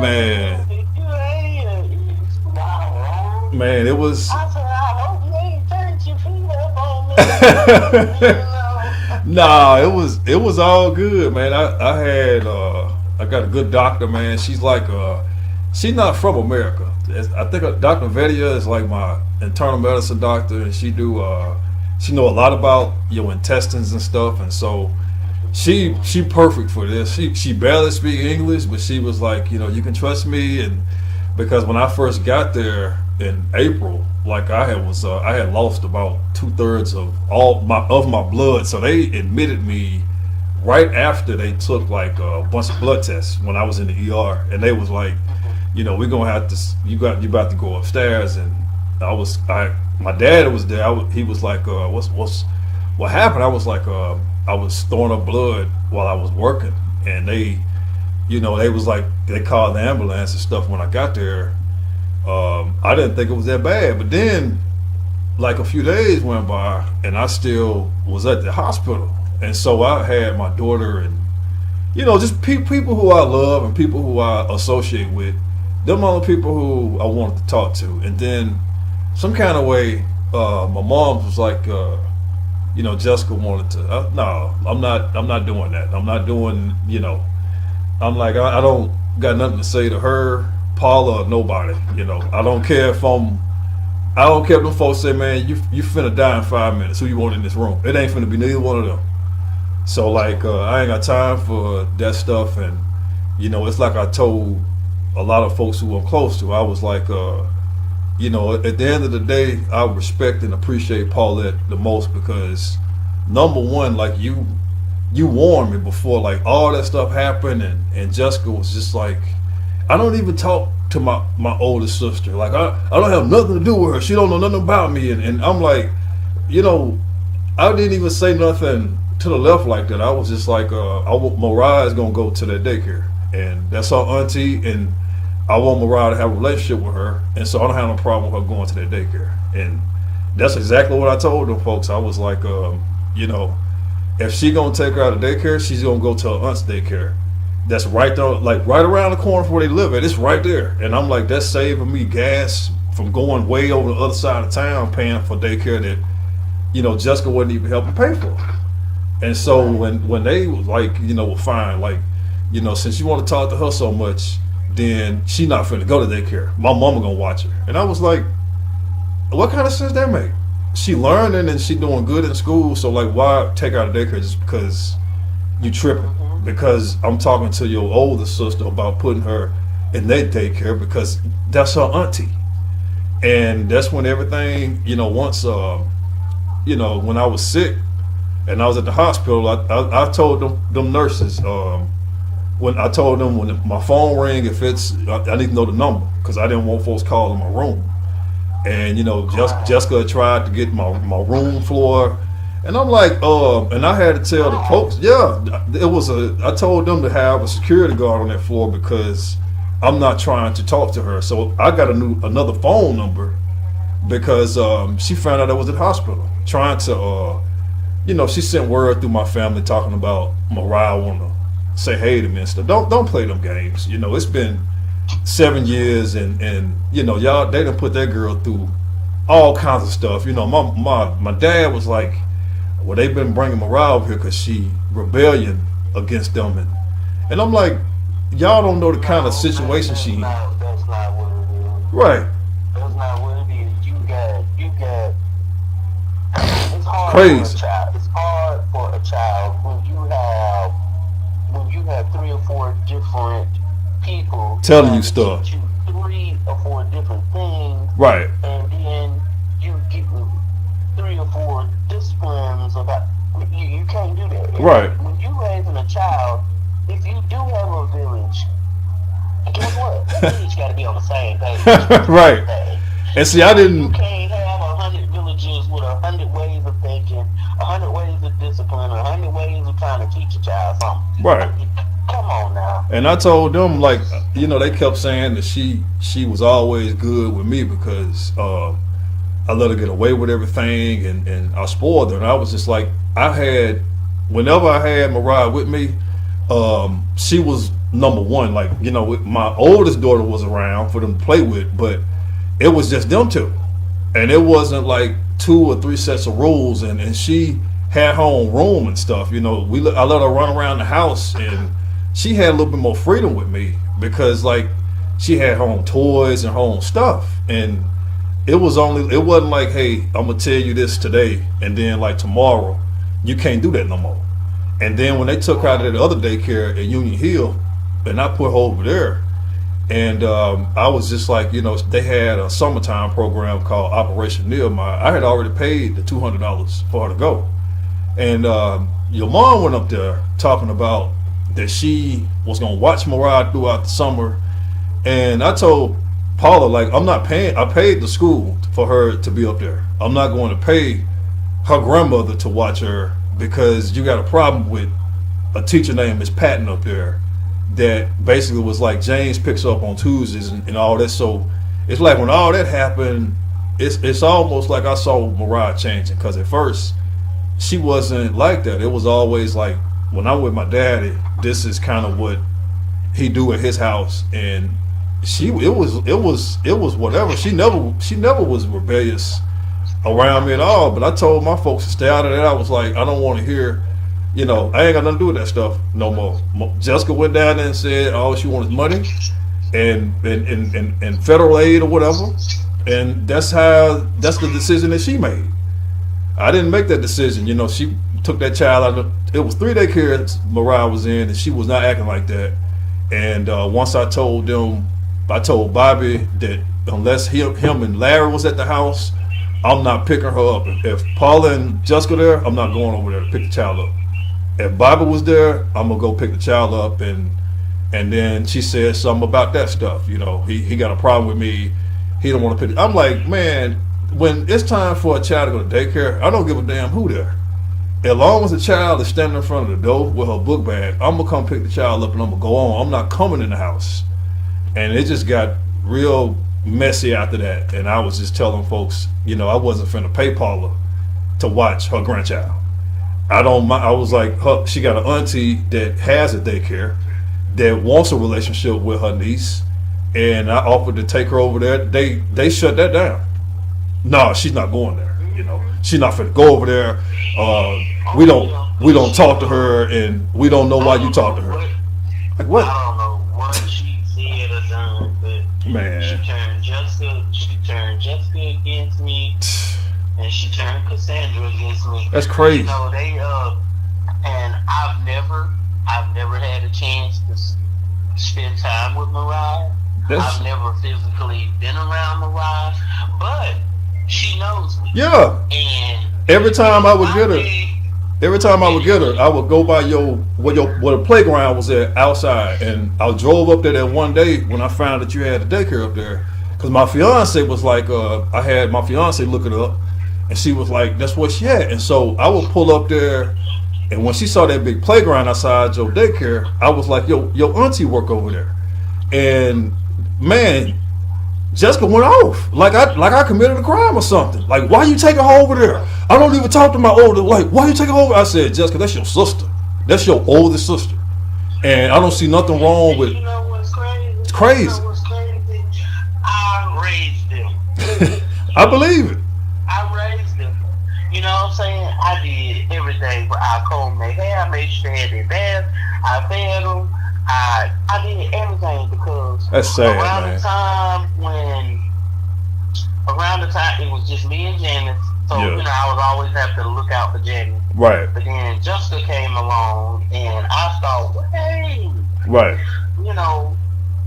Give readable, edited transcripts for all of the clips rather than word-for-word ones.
Man, man, it was. I said, I hope you ain't turned your feet up on me. Nah, it was all good, man. I had I got a good doctor, man. She's not from America. I think Dr. Vedia is like my internal medicine doctor, and she know a lot about your intestines and stuff, and so she perfect for this. She barely speak English, but she was like, you can trust me, and because when I first got there in April, like I had lost about 2/3 of all my blood, so they admitted me right after they took like a bunch of blood tests when I was in the ER, and they was like, we're gonna have to you about to go upstairs, and my dad was there. He was like, what happened? I was like, I was throwing up blood while I was working, and they was like, they called the ambulance and stuff when I got there. I didn't think it was that bad, but then like a few days went by and I still was at the hospital, and so I had my daughter and just people who I love and people who I associate with. Them are the people who I wanted to talk to, and then some kind of way, my mom was like, Jessica wanted to. No, I'm not doing that. I'm not doing. I'm like, I don't got nothing to say to her, Paula, or nobody. I don't care if I don't care if them folks say, man, you finna die in 5 minutes. Who you want in this room? It ain't finna be neither one of them. So like, I ain't got time for that stuff, and it's like I told a lot of folks who I'm close to. I was like, at the end of the day, I respect and appreciate Paulette the most because number one, like you warned me before like all that stuff happened, and Jessica was just like, I don't even talk to my older sister. Like I don't have nothing to do with her. She don't know nothing about me, and I'm like, I didn't even say nothing to the left like that. I was just like, Mariah is gonna go to that daycare, and that's her auntie, and I want Mariah to have a relationship with her, and so I don't have no problem with her going to that daycare. And that's exactly what I told them folks. I was like, if she gonna take her out of daycare, she's gonna go to her aunt's daycare. That's right there, like right around the corner from where they live at. It's right there, and I'm like, that's saving me gas from going way over the other side of town paying for daycare that Jessica wouldn't even help me pay for. And so when they was like, were fine, like, since you want to talk to her so much, then she not finna go to daycare. My mama gonna watch her. And I was like, what kind of sense that make? She learning and she doing good in school, so like why take her out of daycare just because you tripping? Because I'm talking to your older sister about putting her in that daycare because that's her auntie. And that's when everything, once when I was sick and I was at the hospital, I told them nurses, when I told them when my phone rang, if it's, I need to know the number because I didn't want folks calling my room. And Jessica tried to get my room floor, and I'm like, and I had to tell the folks, I told them to have a security guard on that floor because I'm not trying to talk to her. So I got another phone number because she found out I was at the hospital trying to, she sent word through my family talking about Mariah wanna say hey to me and stuff. Don't play them games. It's been 7 years, and y'all, they done put that girl through all kinds of stuff. My dad was like, well, they've been bringing Mariah over here because she rebellion against them, and I'm like, y'all don't know the kind of situation she in. That's not what it is. Right. That's not what it is. You got. It's hard Crazy. for a child. It's hard for a child when you have 3 or 4 different people telling you stuff. Teach you 3 or 4 different things. Right. And then you get 3 or 4 disciplines about. You can't do that. Right. When you raising a child, if you do have a village, guess what? That village got to be on the same page. Right. And see, I didn't. You can't have 100 villages with 100 ways of thinking, 100 ways of discipline, 100 ways of trying to teach a child something. Right. Come on now. And I told them, like, they kept saying that she was always good with me because I let her get away with everything, and I spoiled her. And I was just like, whenever I had Mariah with me, she was number one. Like, you know, my oldest daughter was around for them to play with, but it was just them two, and it wasn't like 2 or 3 sets of rules. And she had her own room and stuff. You know, I let her run around the house, and she had a little bit more freedom with me because like she had her own toys and her own stuff. And it wasn't like, hey, I'm gonna tell you this today, and then like tomorrow you can't do that no more. And then when they took her out of the other daycare at Union Hill, and I put her over there, and I was just like, you know, they had a summertime program called Operation Nehemiah. I had already paid the $200 for her to go. And your mom went up there talking about that she was going to watch Mariah throughout the summer. And I told Paula, like, I'm not paying. I paid the school for her to be up there. I'm not going to pay her grandmother to watch her because you got a problem with a teacher named Miss Patton up there that basically was like, James picks up on Tuesdays and all that. So it's like when all that happened, it's almost like I saw Mariah changing, because at first she wasn't like that. It was always like, when I'm with my daddy, this is kind of what he do at his house, and it was whatever. She never was rebellious around me at all. But I told my folks to stay out of that. I was like, I don't want to hear. You know, I ain't got nothing to do with that stuff no more. Jessica went down there and said all she wanted money and federal aid or whatever. And that's the decision that she made. I didn't make that decision. You know, she took that child out. It was 3 daycares Mariah was in, and she was not acting like that. And once I told Bobby that unless him and Larry was at the house, I'm not picking her up. If Paula and Jessica there, I'm not going over there to pick the child up. If Bobby was there, I'm gonna go pick the child up. And then she said something about that stuff. You know, he got a problem with me. He don't want to pick. I'm like, man, when it's time for a child to go to daycare, I don't give a damn who there. As long as the child is standing in front of the door with her book bag, I'm gonna come pick the child up and I'm gonna go on. I'm not coming in the house. And it just got real messy after that. And I was just telling folks, you know, I wasn't finna pay Paula to watch her grandchild. I don't mind. I was like, she got an auntie that has a daycare that wants a relationship with her niece, and I offered to take her over there. They shut that down. No, she's not going there. You know, she's not finna go over there. We don't talk to her, and we don't know why you talk to her. Like what? I don't know what she said or done, but man, she turned Jessica against me. And she turned Cassandra against me. That's crazy. You know, and I've never had a chance to spend time with Mariah. I've never physically been around Mariah, but she knows me. Yeah. And every time I would get her, I would go by where the playground was at outside, and I drove up there that one day when I found that you had the daycare up there, because my fiance was like, I had my fiance look it up. And she was like, that's what she had. And so I would pull up there, and when she saw that big playground outside your daycare, I was like, your auntie work over there. And man, Jessica went off. Like I committed a crime or something. Like, why you taking her over there? I don't even talk to my older, like, why you taking her over? I said, Jessica, that's your sister. That's your oldest sister. And I don't see nothing wrong with it. You know what's crazy? It's crazy. You know what's crazy? I raised them. I believe it. I raised them. You know what I'm saying? I did everything. I combed their hair. I made sure they had their bath. I fed them. I did everything because that's sad, around man. The time it was just me and Janice. So yeah. you know, I would always have to look out for Janice. Right. But then Jessica came along, and I thought, hey, right. You know,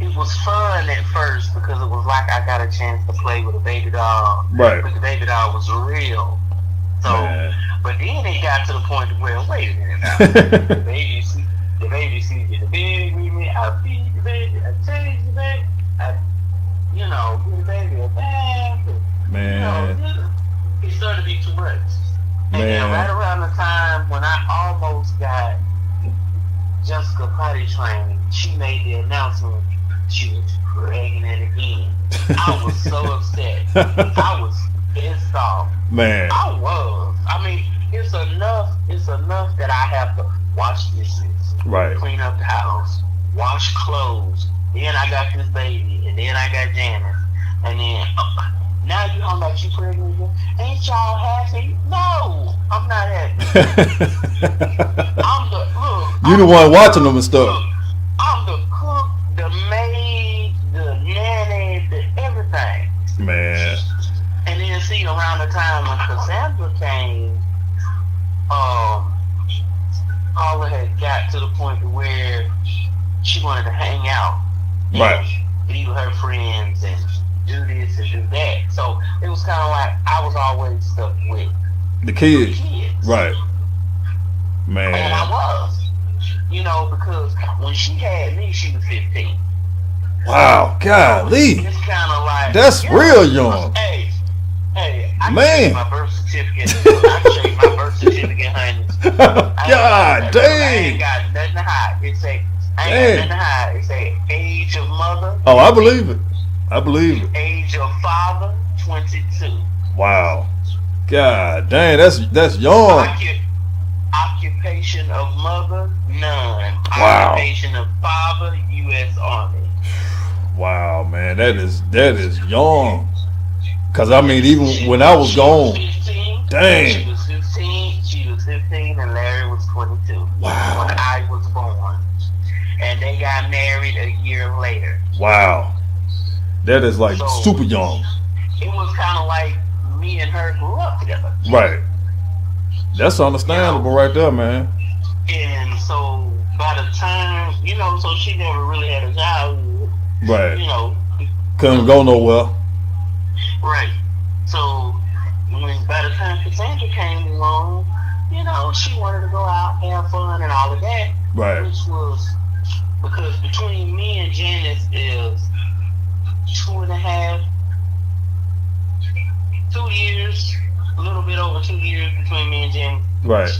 it was fun at first because it was like I got a chance to play with a baby doll. Right. But the baby doll was real. So, man. But then it got to the point where, wait a minute now. the baby sleep with me. I feed the baby. I change the baby. Give the baby a bath. Man. It started to be too much. And man. then right around the time when I almost got Jessica potty trained, she made the announcement she was pregnant again. I was so upset. I was pissed off. Man. I mean, it's enough that I have to watch this. Right. clean up the house, wash clothes. Then I got this baby, and then I got Janice, and then now you home about you pregnant again. Ain't y'all happy? No, I'm not happy. I'm the look. You the one watching them and stuff. Look, I'm the cook, the maid, the nanny, the everything. Man. And then see around the time when Cassandra came, Paula had got to the point to where she wanted to hang out, and Right. be with her friends and do this and do that. So it was kind of like I was always stuck with The kids. kids. Right. And I Man. was, because when she had me, she was 15. Wow. Golly. It's kind of like That's real young. Hey, I can Man. show you my birth certificate. I can show you my birth certificate, honey. God I dang. ain't got nothing to hide. It say I Dang. ain't got nothing to hide. It say age of mother. Oh, I believe it. I believe it. Age of father, 22. Wow. God dang, that's young. Occupation of mother, none. Wow. Occupation of father, U.S. Army. Wow, man, that is young. Cause I mean, even when I was She gone, 15. dang. She was 15, and Larry was 22. Wow. When I was born. And they got married a year later. Wow, that is like So- super young. It was kind of like me and her grew up together. Right. That's understandable right there, man. And so by the time, so she never really had a childhood, Right. Couldn't go nowhere. Right. So by the time Cassandra came along, she wanted to go out, have fun, and all of that. Right. Which was because between me and Janice is 2 years, a little bit over 2 years between me and Janice. Right.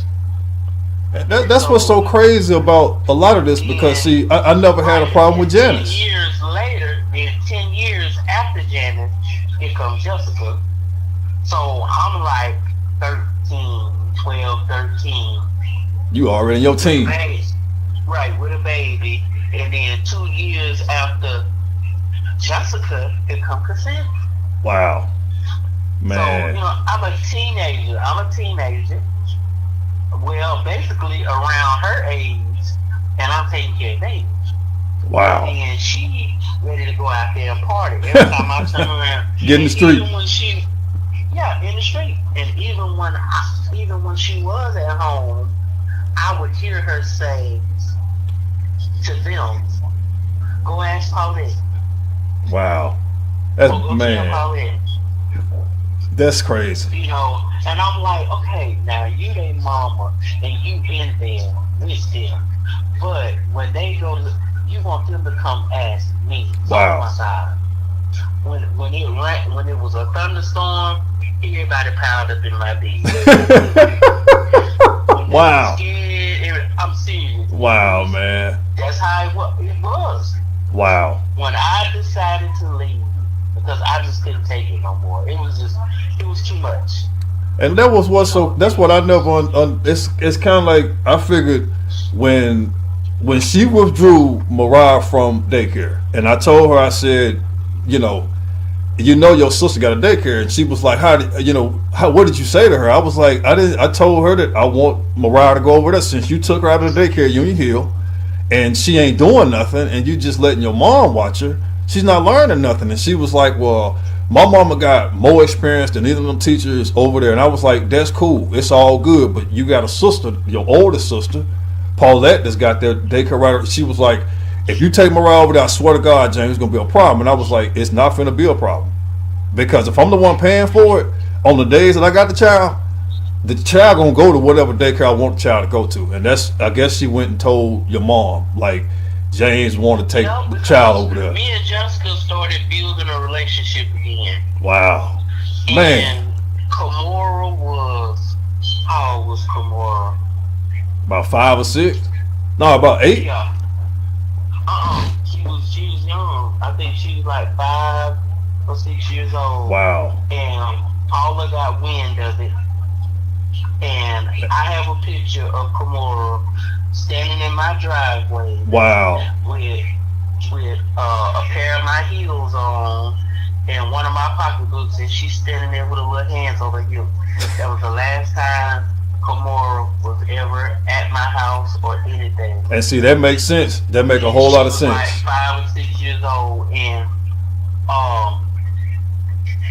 And that's what's so crazy about a lot of this because see, I never had a problem with Janice. 10 years later, then 10 years after Janice, here comes Jessica. So I'm like 12, 13. You already in your team. Right, with a baby. And then 2 years after Jessica, here comes Cassandra. Wow. Man. So, I'm a teenager. Well, basically around her age, and I'm taking care of baby. Wow. And she ready to go out there and party. Every time I turn around, Get in the street. Even when in the street, and even when she was at home, I would hear her say to them, "Go ask Paulette." Wow. That's Go tell man. Paulette. That's crazy. And I'm like, okay, now you their mama, and you been there with them, but when they go, you want them to come ask me. Wow. On my side. When it was a thunderstorm, everybody piled up in my bed. Wow. I'm serious. Wow, man. That's how it was. Wow. When I decided to leave, because I just couldn't take it no more. It was too much. And that's what I never it's kind of like I figured when she withdrew Mariah from daycare, and I told her, I said, your sister got a daycare, and she was like, what did you say to her? I was like, I told her that I want Mariah to go over there since you took her out of the daycare, Union Hill, and she ain't doing nothing, and you just letting your mom watch her. She's not learning nothing. And she was like, well, my mama got more experience than either of them teachers over there. And I was like, that's cool. It's all good. But you got a sister, your oldest sister, Paulette, that's got their daycare right. She was like, if you take Mariah over there, I swear to God, James, it's going to be a problem. And I was like, it's not going to be a problem. Because if I'm the one paying for it, on the days that I got the child going to go to whatever daycare I want the child to go to. And I guess she went and told your mom, like, James wanted to take the child over there. Me and Jessica started building a relationship again. Wow. Man. And Kamora was, how old was Kamora? About 5 or 6? No, about 8? Yeah. She was young. I think she was like 5 or 6 years old. Wow. And Paula got wind of it. And I have a picture of Kamora standing in my driveway Wow. with a pair of my heels on and one of my pocketbooks, and she's standing there with her little hands over her hips. That was the last time Kimora was ever at my house or anything. And see, that makes sense. That make a whole lot of She was sense. like 5 or 6 years old, and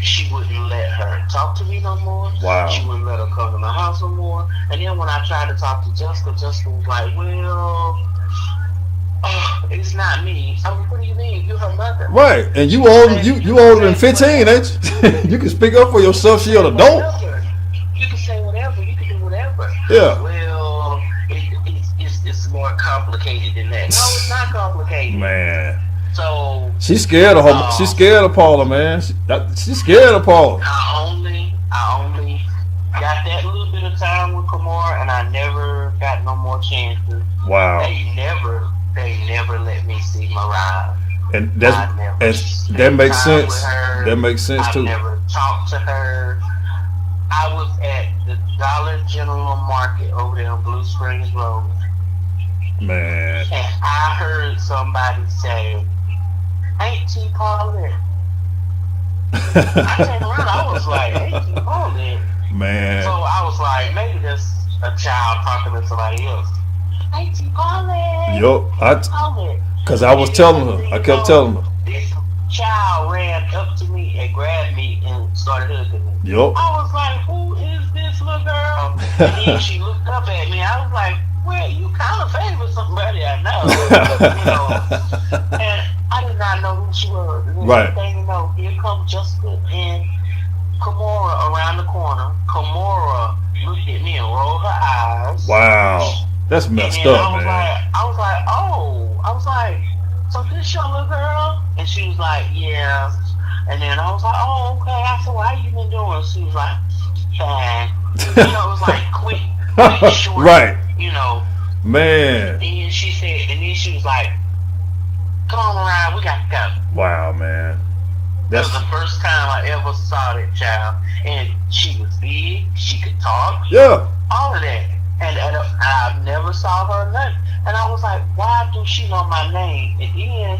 she wouldn't let her talk to me no more. Wow. She wouldn't let her come to my house no more. And then when I tried to talk to Jessica, Jessica was like, well, it's not me. I mean, what do you mean? You're her mother. Right. And you older than 15, ain't you? You can speak up for yourself. She an adult. Whatever. You can say whatever. You can do whatever. Yeah. Well, it's more complicated than that. No, it's not complicated. Man. So She's scared of her. She's scared of Paula, man. She's scared of Paula. I only got that little bit of time with Kimora, and I never got no more chances. Wow. They never let me see Mariah. And that makes sense. That makes sense too. I never talked to her. I was at the Dollar General Market over there on Blue Springs Road. Man. And I heard somebody say, Auntie Paulette. I turned around, I was like, Auntie Paulette. Man. So I was like, maybe that's a child talking to somebody else. Auntie Paulette. Yup. Paulette. Cause I was telling her. I kept telling her. This child ran up to me and grabbed me and started hugging me. Yup. I was like, who is this little girl? And then she looked up at me. I was like, well, you kind of favor somebody I know. And I did not know who she was. And Right. Thing you know, here comes Jessica and Kimora around the corner. Kimora looked at me and rolled her eyes. Wow. That's messed And then up, man. I was like, so this your little girl? And she was like, yeah. And then I was like, oh, okay. I said, well, how you been doing? She was like, fine. It was like quick, short. Right. And Man. then she was like, come on around, we got to go. Wow, man. That was the first time I ever saw that child. And she was big, she could talk, Yeah. all of that. And I never saw her nothing. And I was like, why do she know my name? And then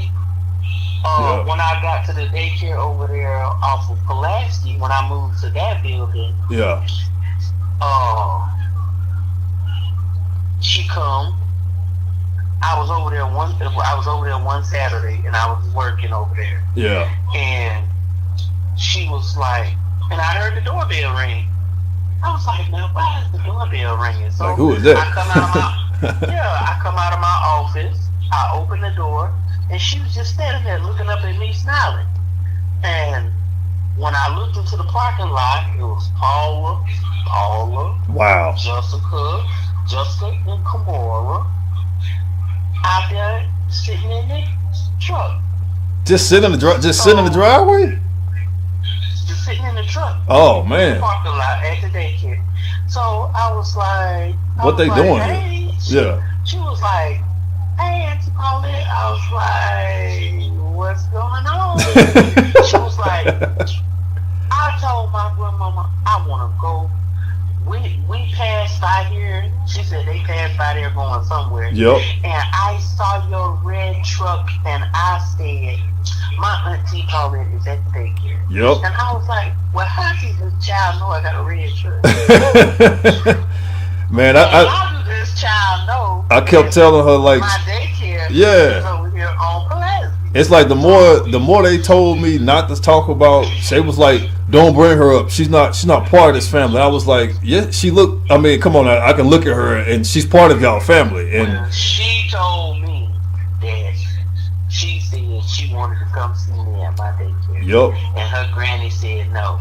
when I got to the daycare over there off of Pulaski, when I moved to that building, Yeah. she come. I was over there one Saturday, and I was working over there. Yeah. And she was like, and I heard the doorbell ring. I was like, man, why is the doorbell ringing? So Like, who is that? I come out of my office. I open the door, and she was just standing there looking up at me, smiling. And when I looked into the parking lot, it was Paula, Wow. Jessica, and Kimora out there sitting in the truck. Just sitting in the driveway? Just sitting in the truck. Oh, man. Parking lot at the daycare. So I was like, What they doing hey. here? Yeah. She was like, hey, Auntie Paulette. I was like, what's going on? She was like, I told my grandmama I want to go. We passed by here. She said they passed by there going somewhere. Yep. And I saw your red truck, and I said, my Auntie Paulette is at the daycare. Yep. And I was like, well, how does this child know I got a red truck? Man, How does this child know? I kept telling her, like, My daycare Yeah. is over here on Pulaski. it's like the more they told me not to talk about, they was like, don't bring her up. She's not part of this family. I was like, yeah, I mean, come on, I can look at her and she's part of y'all family. And She told me that she said she wanted to come see me at my daycare. yup. And her granny said no.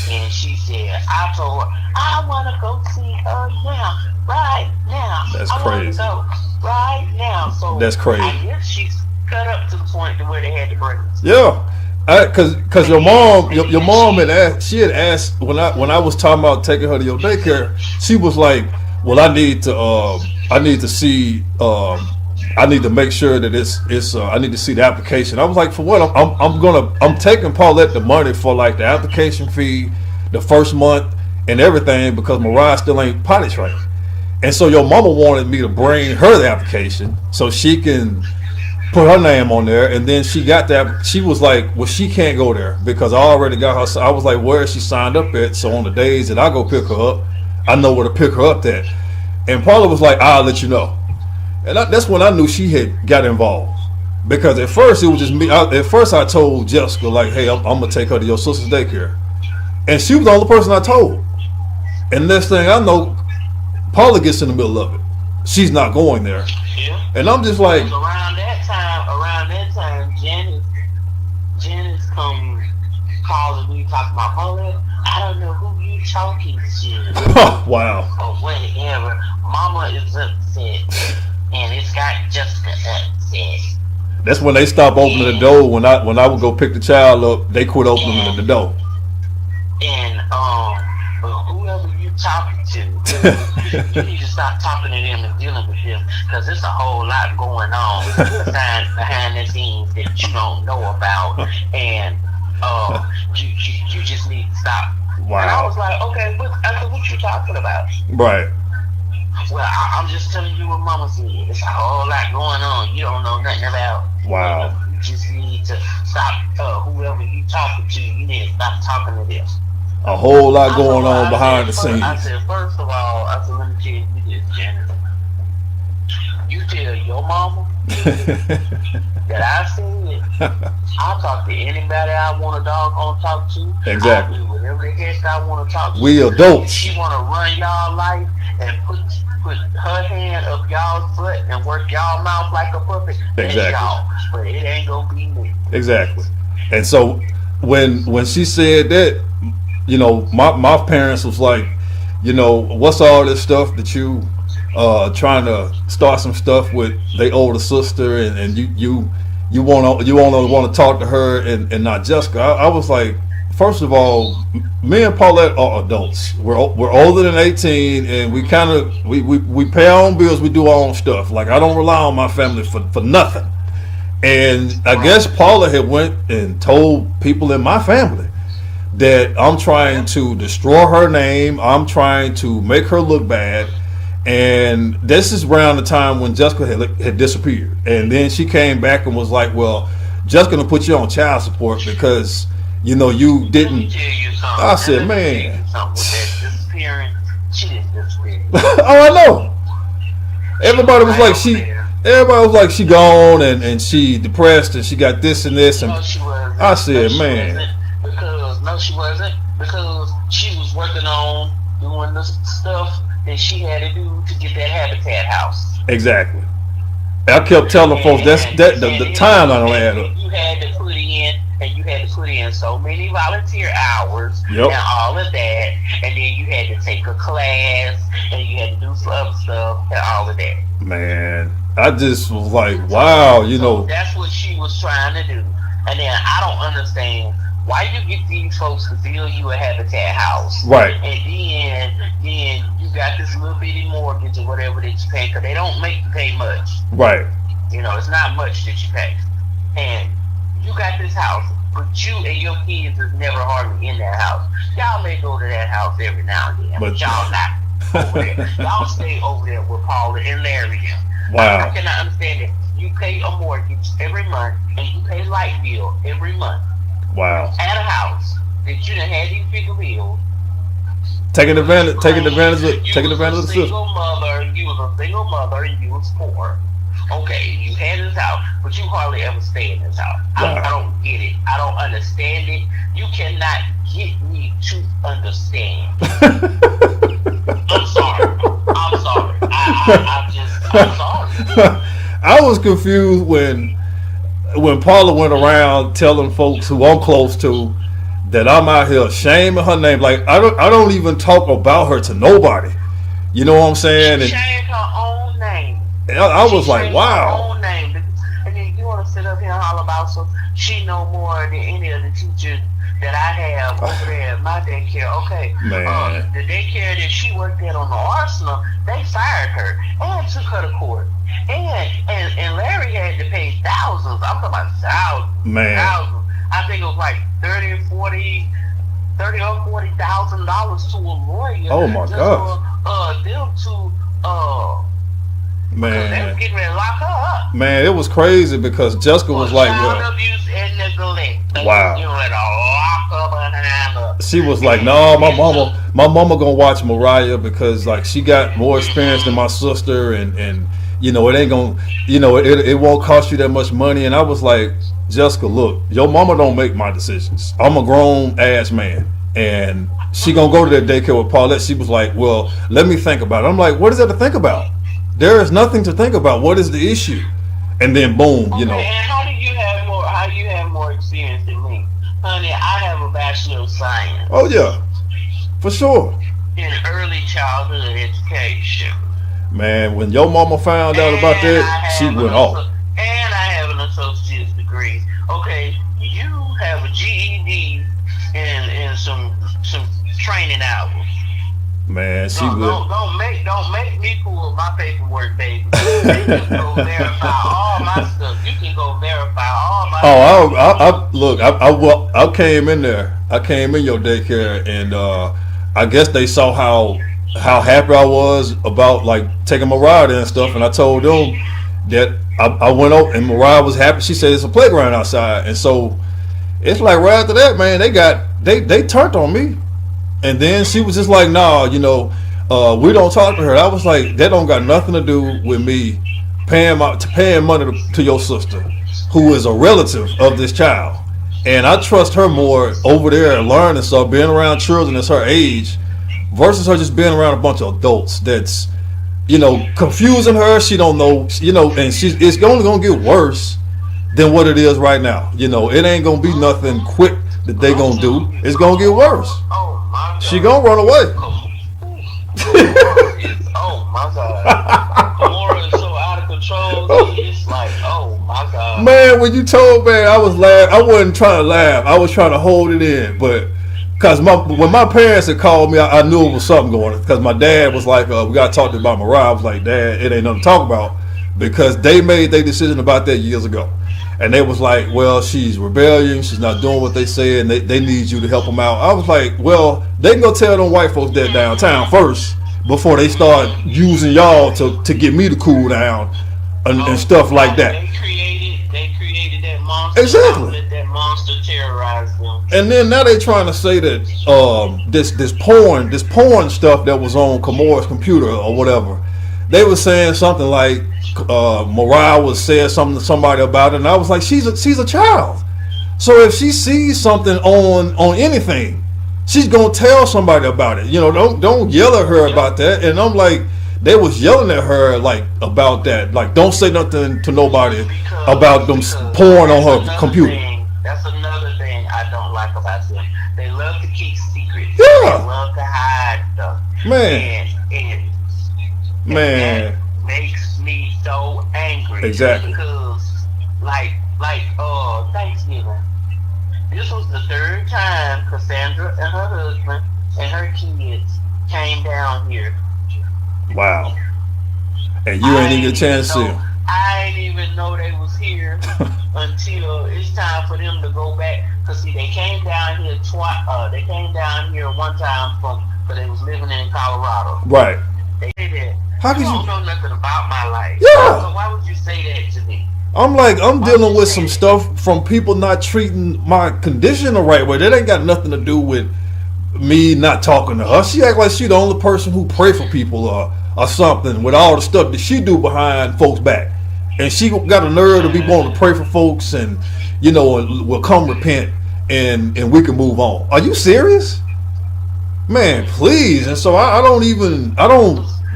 And she said, I told her, I want to go see her now, right now. That's I wanna crazy. go right now. So That's crazy. I guess she's cut up to the point to where they had to bring us. Yeah. Cause your mom had asked when I was talking about taking her to your daycare, she was like, well, I need to see I need to make sure that it's I need to see the application. I was like, for what? I'm taking Paulette the money for like the application fee, the first month and everything, because Mariah still ain't potty trained. And so your mama wanted me to bring her the application so she can put her name on there. And then she got that. She was like, well, she can't go there because I already got her. So I was like, where is she signed up at? So on the days that I go pick her up, I know where to pick her up at. And Paula was like, I'll let you know. And that's when I knew she had got involved. Because at first it was just me. At first I told Jessica, like, hey, I'm going to take her to your sister's daycare. And she was the only person I told. And next thing I know, Paula gets in the middle of it. She's not going there. Yeah. And I'm just like, around that time, Janice come calling me, talking about Paula. I don't know who you talking to. wow. Or whatever. Mama is upset, and it's got Jessica upset. That's when they stopped opening the door. When I would go pick the child up, they quit opening the door. And whoever you talking to, you need to stop talking to them and dealing with them, because there's a whole lot going on behind the scenes that you don't know about, and you just need to stop. Wow. And I was like, okay, I said, what you talking about? Right. Well, I'm just telling you what Mama said. There's a whole lot going on you don't know nothing about. Wow. You just need to stop. Whoever you talking to, you need to stop talking to them. A whole lot going on behind the scenes. I said, first of all, let me tell you this, Janet. You tell your mama that I said I'll talk to anybody I want a doggone talk to. Exactly. I'll do whatever the heck I want to talk to. We adults. She want to run y'all life and put her hand up y'all's butt and work y'all mouth like a puppet. Exactly. Y'all, but it ain't gonna be me. Exactly. And so when she said that, you know, my parents was like, you know, what's all this stuff that you trying to start some stuff with their older sister, and you want to talk to her and not Jessica. I was like, first of all, me and Paulette are adults. We're older than 18, and we kind of we pay our own bills. We do our own stuff. Like, I don't rely on my family for nothing. And I guess Paula had went and told people in my family that I'm trying to destroy her name. I'm trying to make her look bad. And this is around the time when Jessica had disappeared. And then she came back and was like, well, Jessica's going to put you on child support because, you know, you didn't. Let me tell you something. I said, man. With that disappearing, she didn't disappear. Oh, I know. Everybody was like, she gone and she depressed and she got this and this. And no, she wasn't. I said, man. No, she wasn't. Because she was working on doing the stuff that she had to do to get that Habitat house. Exactly. I kept telling folks the timeline don't add up. You had to put in so many volunteer hours and all of that, and then you had to take a class and you had to do some other stuff and all of that. Man, I just was like, wow, you know. That's what she was trying to do. And then I don't understand why you get these folks to build you a Habitat house. Right. And then you got this little bitty mortgage or whatever that you pay, because they don't make you pay much. Right. You know, it's not much that you pay. And you got this house, but you and your kids is never hardly in that house. Y'all may go to that house every now and then, but y'all not over there. Y'all stay over there with Paula and Larry. Wow. I cannot understand it. You pay a mortgage every month, and you pay light bill every month. Wow. At a house that you done had these bigger bills. Taking advantage of the system. You was a single mother and you was poor. Okay, you had this house, but you hardly ever stay in this house. Wow. I don't get it. I don't understand it. You cannot get me to understand. I'm sorry. I'm sorry. I was confused when Paula went around telling folks who I'm close to that I'm out here shaming her name. Like, I don't even talk about her to nobody. You know what I'm saying? She shamed her own name. I was like, wow. Her own name. And then you want to sit up here and holler about she know more than any of the teachers that I have over there at my daycare. Okay, man. The daycare that she worked at on the Arsenal, they fired her and took her to court. And Larry had to pay thousands. I'm talking about thousands. Man. Thousands. I think it was like $30 or $40,000 to a lawyer. Oh my God. For them to Because they Man, were getting ready to lock her up. man, it was crazy because Jessica was like, child well, abuse and neglect. They wow. was getting ready to lock her behind her. She was like, no, my mama gonna watch Mariah because like she got more experience than my sister, and you know it ain't gonna, you know it won't cost you that much money. And I was like, Jessica, look, your mama don't make my decisions. I'm a grown ass man, and she gonna go to that daycare with Paulette. She was like, well, let me think about it. I'm like, what is there to think about? There is nothing to think about. What is the issue? And then boom, you know. And how do you have more? How you have more experience than me, honey? I have a bachelor of science. Oh yeah, for sure. In early childhood education. Man, when your mama found out about that, she went off. And I have an associate's degree. Okay, you have a GED and some training hours. Man, she Don't would. don't make me pull my paperwork, baby. You can go verify all my stuff. You can go verify all my. Oh, I look. I came in there. I came in your daycare, and I guess they saw how happy I was about like taking Mariah and stuff, and I told them that I went out and Mariah was happy. She said it's a playground outside, and so it's like right after that, man, they turned on me. And then she was just like, nah, you know, we don't talk to her. I was like, that don't got nothing to do with me paying money to your sister, who is a relative of this child. And I trust her more over there learning stuff, being around children that's her age, versus her just being around a bunch of adults that's, you know, confusing her. She don't know, you know, and it's only gonna get worse than what it is right now. You know, it ain't gonna be nothing quick that they gonna do. It's gonna get worse. She gonna run away. Oh my God. Laura is so out of control. It's like, oh my God. Man, when you told me, I was laughing. I wasn't trying to laugh. I was trying to hold it in. But because when my parents had called me, I knew it was something going on. Because my dad was like, we got to talk about Mariah. I was like, Dad, it ain't nothing to talk about. Because they made their decision about that years ago. And they was like, well, she's rebellion. She's not doing what they say, and they need you to help them out. I was like, well, they can go tell them white folks that downtown first before they start using y'all to get me to cool down and stuff like that. They created that monster. Exactly. Let that monster terrorize them. And then now they trying to say that this porn stuff that was on Kamora's computer or whatever, they were saying something like Mariah was saying something to somebody about it, and I was like, she's a child. So if she sees something on anything, she's gonna tell somebody about it. You know, don't yell at her about that. And I'm like, they was yelling at her like about that. Like, don't say nothing to nobody about them porn on her computer. That's another thing I don't like about them. They love to keep secrets. Yeah. They love to hide stuff. Man. And Man. that makes me so angry. Exactly. Because like Thanksgiving. This was the third time Cassandra and her husband and her kids came down here. Wow. And you ain't even get a chance to see them. I didn't even know they was here until it's time for them to go back. Cause see, they came down here twice. They came down here one time but they was living in Colorado. Right. They did that. How could you you don't know nothing about my life. Yeah. So why would you say that to me? I'm like, I'm dealing with some stuff from people not treating my condition the right way. That ain't got nothing to do with me not talking to her. She act like she the only person who pray for people or something with all the stuff that she do behind folks' back. And she got a nerve to be wanting to pray for folks and, you know, will come repent and we can move on. Are you serious? Man, please. And so I don't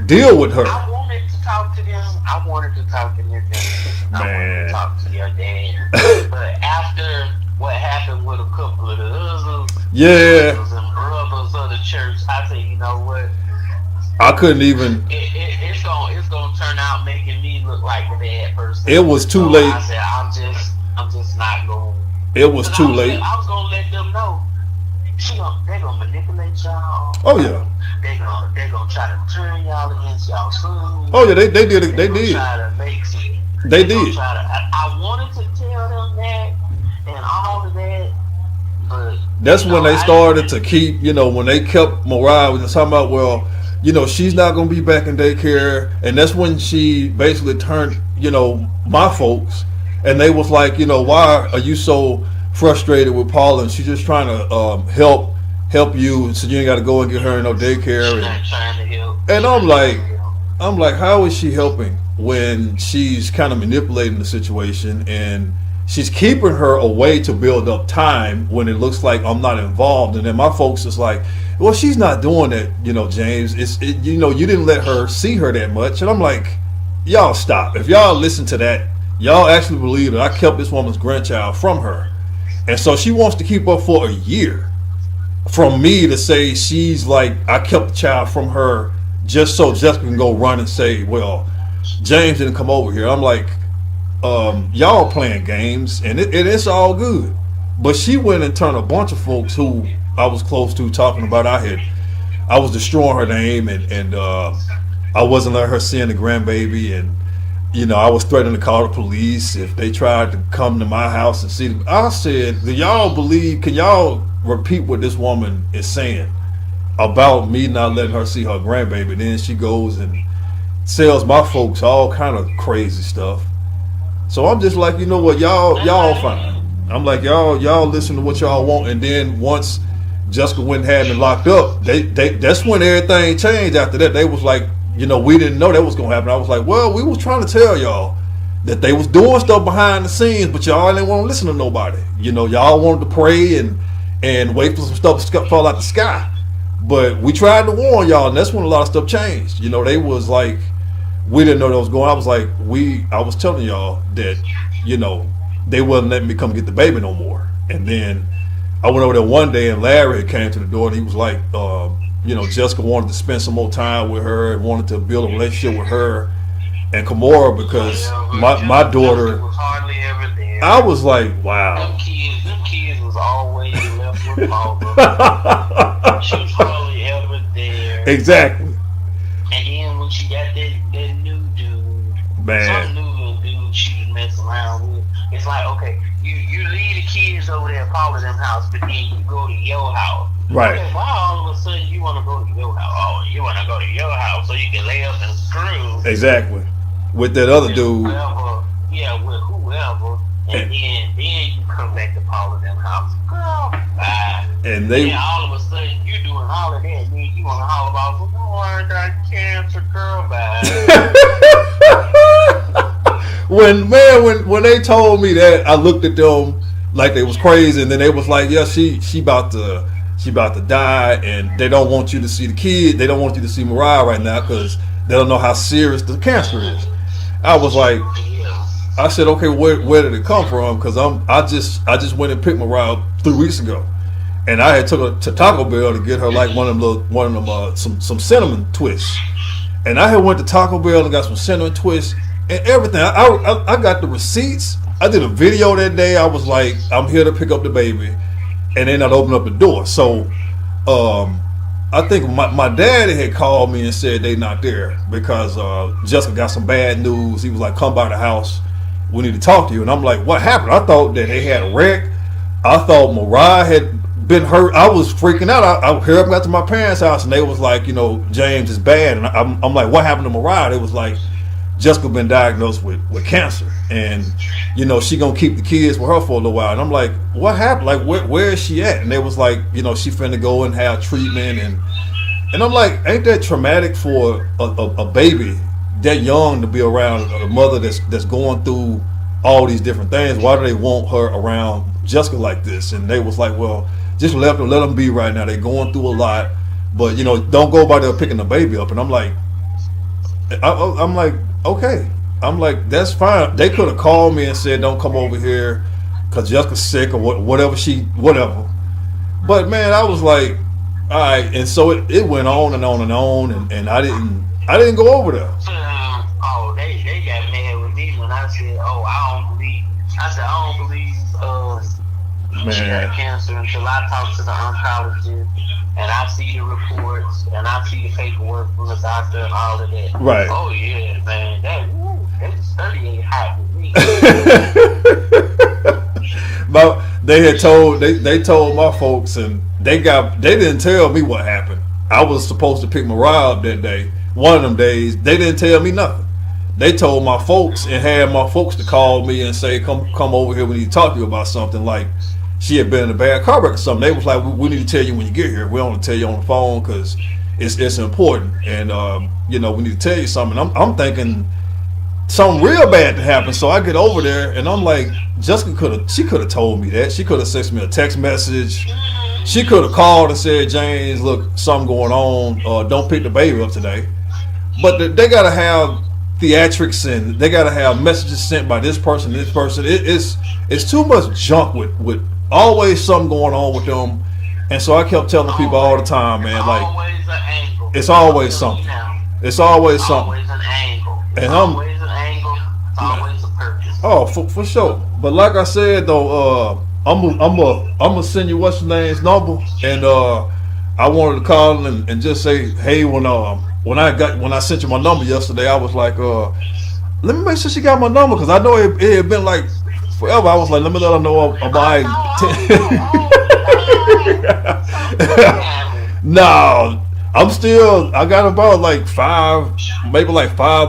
deal with her. I wanted to talk to them. I wanted to talk to their dad. I wanted to talk to their dad. But after what happened with a couple of the others, yeah, and brothers of the church, I said, you know what? I couldn't even. It's gonna turn out making me look like a bad person. It was too late. I said, I'm just not going. It was too late. I was gonna let them know. They're gonna manipulate y'all. Oh yeah. They're gonna try to turn y'all against y'all soon. Oh yeah, they did it. They did. Try to make it. They did. I wanted to tell them that and all of that, but that's when they started to keep. You know, when they kept Mariah was talking about, well, she's not going to be back in daycare. And that's when she basically turned, my folks, and they was like, why are you so frustrated with Paula? And she's just trying to help you, so you ain't got to go and get her in no daycare. She's not trying to help. And I'm like, how is she helping when she's kind of manipulating the situation and she's keeping her away to build up time when it looks like I'm not involved? And then my folks is like, well, she's not doing that, James. You didn't let her see her that much. And I'm like, y'all stop. If y'all listen to that, y'all actually believe that I kept this woman's grandchild from her. And so she wants to keep up for a year from me to say she's like, I kept the child from her just so Jessica can go run and say, well, James didn't come over here. I'm like, y'all playing games, and it's all good. But she went and turned a bunch of folks who I was close to talking about I was destroying her name, and I wasn't letting her see the grandbaby, and I was threatening to call the police if they tried to come to my house and see them. I said, do y'all believe, can y'all repeat what this woman is saying about me not letting her see her grandbaby? Then she goes and tells my folks all kind of crazy stuff. So I'm just like, you know what, y'all fine. I'm like, y'all listen to what y'all want. And then once Jessica went and had me locked up, that's when everything changed. After that, they was like, we didn't know that was gonna happen. I was like, well, we was trying to tell y'all that they was doing stuff behind the scenes, but y'all didn't want to listen to nobody. Y'all wanted to pray and wait for some stuff to fall out the sky. But we tried to warn y'all, and that's when a lot of stuff changed. They was like, we didn't know that was going on. I was like, I was telling y'all that, they wasn't letting me come get the baby no more. And then I went over there one day, and Larry came to the door, and he was like, Jessica wanted to spend some more time with her and wanted to build a relationship with her and Kimora, because my daughter was hardly ever there. I was like, wow. Them kids was always left with Paula. She was hardly ever there. Exactly. And then when she got that new dude, some new dude she was messing around with, it's like, okay, you leave the kids over there at Paula them house, but then you go to your house. Right. Okay, why all of a sudden you want to go to your house? Oh, you want to go to your house so you can lay up and screw. Exactly. With that other dude. Whoever, with whoever. And then you come back to Paula them house. Girl, bye. And then all of a sudden you doing all of that, and then you want to holler about, oh, I got cancer, girl, bye. when they told me that, I looked at them like they was crazy, and then they was like, yeah, she about to die, and they don't want you to see the kid. They don't want you to see Mariah right now because they don't know how serious the cancer is. I was like, I said, okay, where did it come from? Because I just went and picked Mariah up 3 weeks ago, and I had took her to Taco Bell to get her like one of them some cinnamon twists, and I had went to Taco Bell and got some cinnamon twists and everything. I got the receipts. I did a video that day. I was like, I'm here to pick up the baby, and then I'd open up the door. So I think my daddy had called me and said they not there because Jessica got some bad news. He was like, come by the house, we need to talk to you. And I'm like, what happened? I thought that they had a wreck. I thought Mariah had been hurt. I was freaking out. I hurried up and got to my parents' house, and they was like, James is bad. And I'm like, what happened to Mariah? They was like, Jessica been diagnosed with cancer, and she gonna keep the kids with her for a little while. And I'm like, what happened? Like, where is she at? And they was like, she finna go and have treatment, and I'm like, ain't that traumatic for a baby that young to be around a mother that's going through all these different things? Why do they want her around Jessica like this? And they was like, well, just let them be right now. They're going through a lot, but don't go by there picking the baby up. And I'm like, okay. I'm like, that's fine. They could have called me and said, don't come over here because Jessica's sick or whatever. But man, I was like, all right. And so it went on and on and on, and I didn't go over there. They got mad with me when I said, I don't believe she got cancer until I talk to the oncologist and I see the reports and I see the paperwork from the doctor and all of that. Right. Oh yeah, man, that study ain't hot with me. But they told my folks, and they didn't tell me what happened. I was supposed to pick Mariah up that day. One of them days, they didn't tell me nothing. They told my folks and had my folks to call me and say, come over here, we need to talk to you about something, like she had been in a bad car wreck or something. They was like, we need to tell you when you get here. We don't want to tell you on the phone because it's important, and you know, we need to tell you something. I'm thinking something real bad to happen. So I get over there and I'm like, Jessica could have told me that. She could have sent me a text message. She could have called and said, James, look, something going on. Don't pick the baby up today. But they gotta have theatrics and they gotta have messages sent by this person, this person. It's too much junk with always something going on with them. And so I kept telling people all the time, man, like always an angle. It's always something. It's always something. Always an angle. And always an angle. It's always a purpose. Oh, for sure. But like I said though, I'm gonna send you what's your name's number, and I wanted to call and just say, hey, when I sent you my number yesterday, I was like, let me make sure she got my number, because I know it had been like forever. I was like, let me let her know about No, I got about like five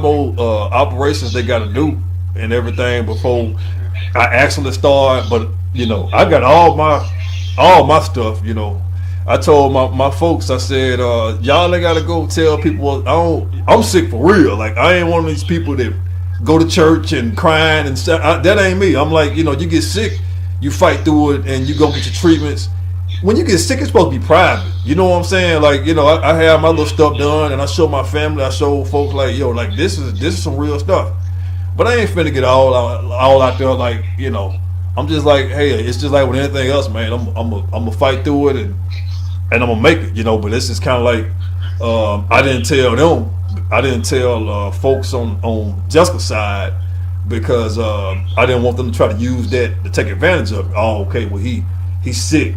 more operations they got to do and everything before I actually start. But you know, I got all my stuff. You know, I told my folks, I said, y'all ain't got to go tell people I'm sick for real. Like, I ain't one of these people that go to church and crying and stuff. That ain't me. I'm like, you know, you get sick, you fight through it, and you go get your treatments. When you get sick, it's supposed to be private. You know what I'm saying? Like, you know, I have my little stuff done, and I show my family, I show folks like, yo, like this is some real stuff. But I ain't finna get all out there, like, you know. I'm just like, hey, it's just like with anything else, man. I'm gonna fight through it and I'm gonna make it, you know. But this is kind of like, I didn't tell folks on Jessica's side because I didn't want them to try to use that to take advantage of it. Oh, okay, well he's sick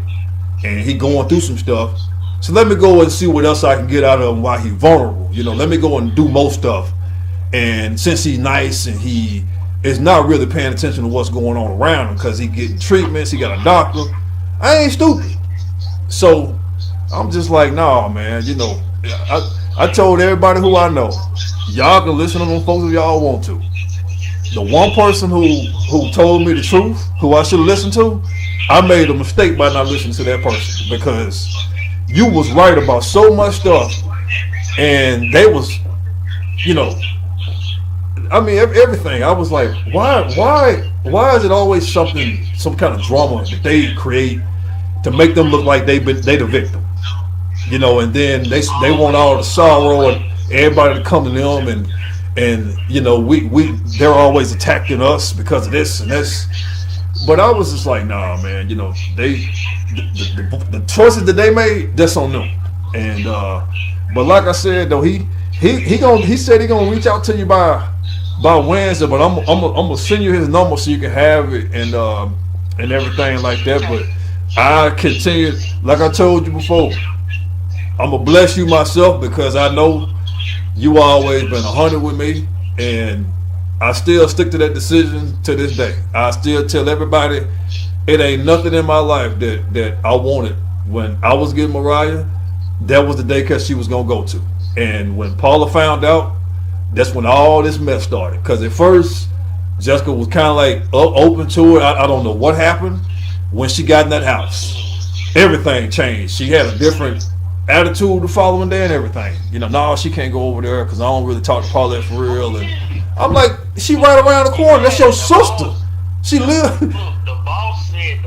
and he going through some stuff, so let me go and see what else I can get out of him while he's vulnerable. You know, let me go and do more stuff. And since he's nice and he is not really paying attention to what's going on around him because he getting treatments, he got a doctor, I ain't stupid. So I'm just like, nah, man, you know, I told everybody who I know, y'all can listen to them folks if y'all want to. The one person who told me the truth, who I should have listened to, I made a mistake by not listening to that person, because you was right about so much stuff, and they was, you know, I mean, everything. I was like, why is it always some kind of drama that they create to make them look like they the victim, you know? And then they want all the sorrow and everybody to come to them, and you know, they're always attacking us because of this and this. But I was just like, nah, man, you know, the choices that they made, that's on them. And but like I said though, he said he gonna reach out to you by Wednesday, but I'm gonna send you his number so you can have it and everything like that. But I continue, like I told you before, I'm gonna bless you myself, because I know you always been 100 with me, and I still stick to that decision to this day. I still tell everybody, it ain't nothing in my life that I wanted when I was getting Mariah. That was the daycare she was gonna go to. And when Paula found out, that's when all this mess started. Because at first, Jessica was kind of like open to it. I don't know what happened. When she got in that house, everything changed. She had a different attitude the following day and everything. You know, no, she can't go over there because I don't really talk to Paulette for real. And I'm like, she right around the corner. That's your sister. She live. Look, the boss said.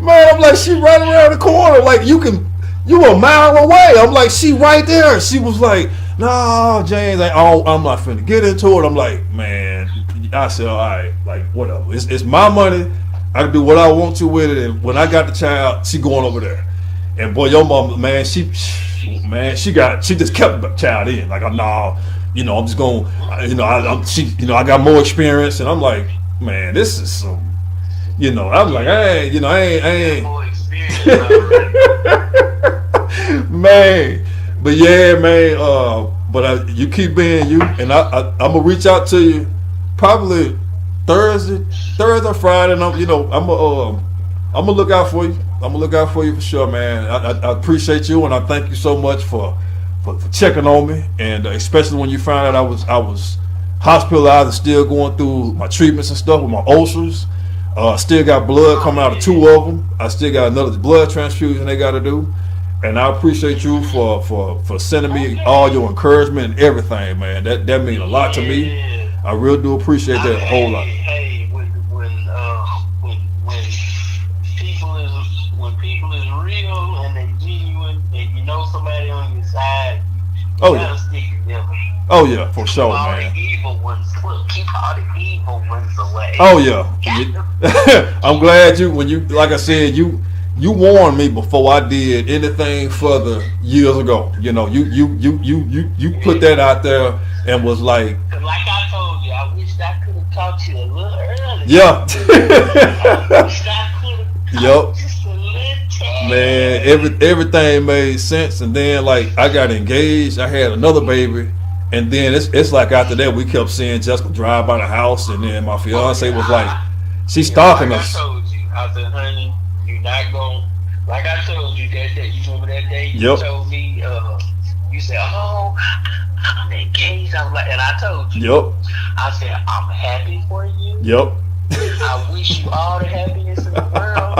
Man, I'm like, she right around the corner. Like, you a mile away. I'm like, she right there. She was like, no, James, I'm not finna get into it. I'm like, man, I said, all right, like, whatever. It's my money. I can do what I want to with it. And when I got the child, she going over there. And boy, your mom, man, she just kept the child in. Like, nah, you know, I'm just going, you know, I got more experience. And I'm like, man, this is some, you know, I'm like, hey, you know, I ain't. More experience. Man, but yeah, man. But you keep being you, and I'm gonna reach out to you probably Thursday or Friday. And I'm I'm gonna look out for you. I'm gonna look out for you for sure, man. I appreciate you, and I thank you so much for checking on me, and especially when you found out I was hospitalized and still going through my treatments and stuff with my ulcers. Still got blood coming out of 2 of them. I still got another blood transfusion they got to do, and I appreciate you for sending me all your encouragement and everything, man. That means a lot to me. I really do appreciate that a whole lot. Hey, when people is real and they genuine, and you know somebody on your side, you gotta stick together. Oh yeah, for sure, man. Keep all the evil ones away. Oh yeah. I'm glad like I said, you warned me before I did anything further years ago. You know, you put that out there and was like I told you, I wish I could have taught you a little earlier. Yeah. I wish I could have Yup. just a little tad. Man, everything made sense, and then like I got engaged, I had another baby, and then it's like after that we kept seeing Jessica drive by the house, and then my fiance was like, she's stalking us. I told you, I said, honey, you're not going. Like I told you that day. You remember that day? You told me. You said, "Oh, I'm engaged." I was like, and I told you. Yep. I said, "I'm happy for you." Yep. I wish you all the happiness in the world,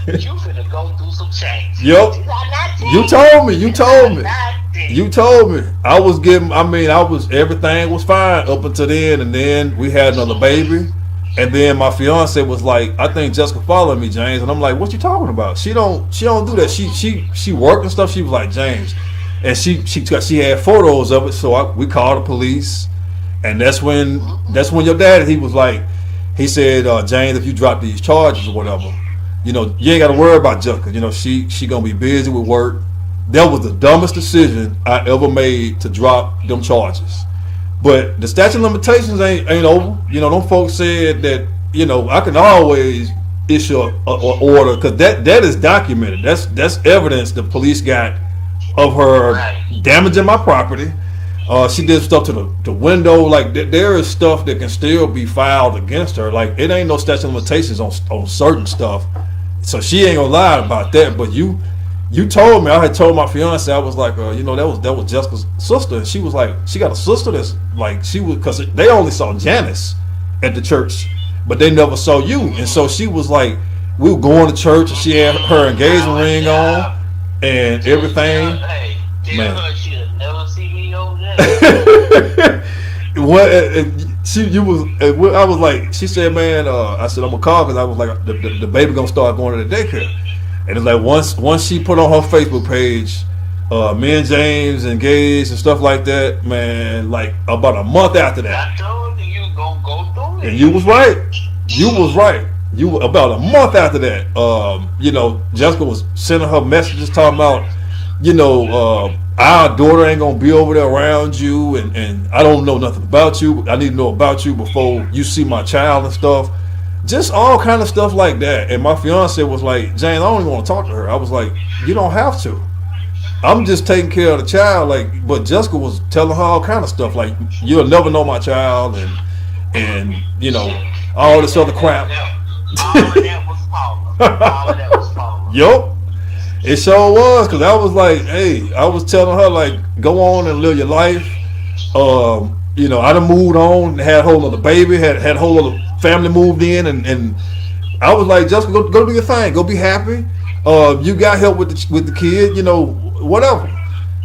but you finna go through some change. Yep. You told me. You told me. Everything was fine up until then, and then we had another baby, and then my fiance was like, "I think Jessica followed me, James," and I'm like, "What you talking about? She don't do that. She worked and stuff." She was like, "James," and she had photos of it, so we called the police. And that's when your dad, he was like, he said, James, if you drop these charges or whatever, you know, you ain't got to worry about Jessica. You know, she gonna be busy with work. That was the dumbest decision I ever made, to drop them charges. But the statute of limitations ain't over. You know, them folks said that, you know, I can always issue a order, because that is documented. That's evidence the police got of her damaging my property. She did stuff to the window. Like there is stuff that can still be filed against her. Like it ain't no statute of limitations on certain stuff. So she ain't gonna lie about that. But you told me. I had told my fiance. I was like, you know, that was Jessica's sister. And she was like, she got a sister that's like, she was, because they only saw Janice at the church, but they never saw you. And so she was like, we were going to church, and she had her engagement ring on and everything. Man. What I was like, she said, man, I said I'm gonna call, because I was like, the baby gonna start going to the daycare, and it's like once she put on her Facebook page, me and James engaged and stuff like that, man, like about a month after that. I told you gonna go through it. And you was right. You about a month after that, you know, Jessica was sending her messages talking about, you know, our daughter ain't gonna be over there around you, and I don't know nothing about you. I need to know about you before you see my child and stuff. Just all kind of stuff like that. And my fiance was like, James, I don't even want to talk to her. I was like, you don't have to. I'm just taking care of the child. Like, but Jessica was telling her all kind of stuff, like, you'll never know my child, and you know, all this other crap. All of that was Paula. Yup. It sure was, because I was like, hey, I was telling her, like, go on and live your life. You know, I done moved on, had a whole other baby, had a whole other family moved in, and I was like, Jessica, go do your thing, go be happy. You got help with the kid, you know, whatever.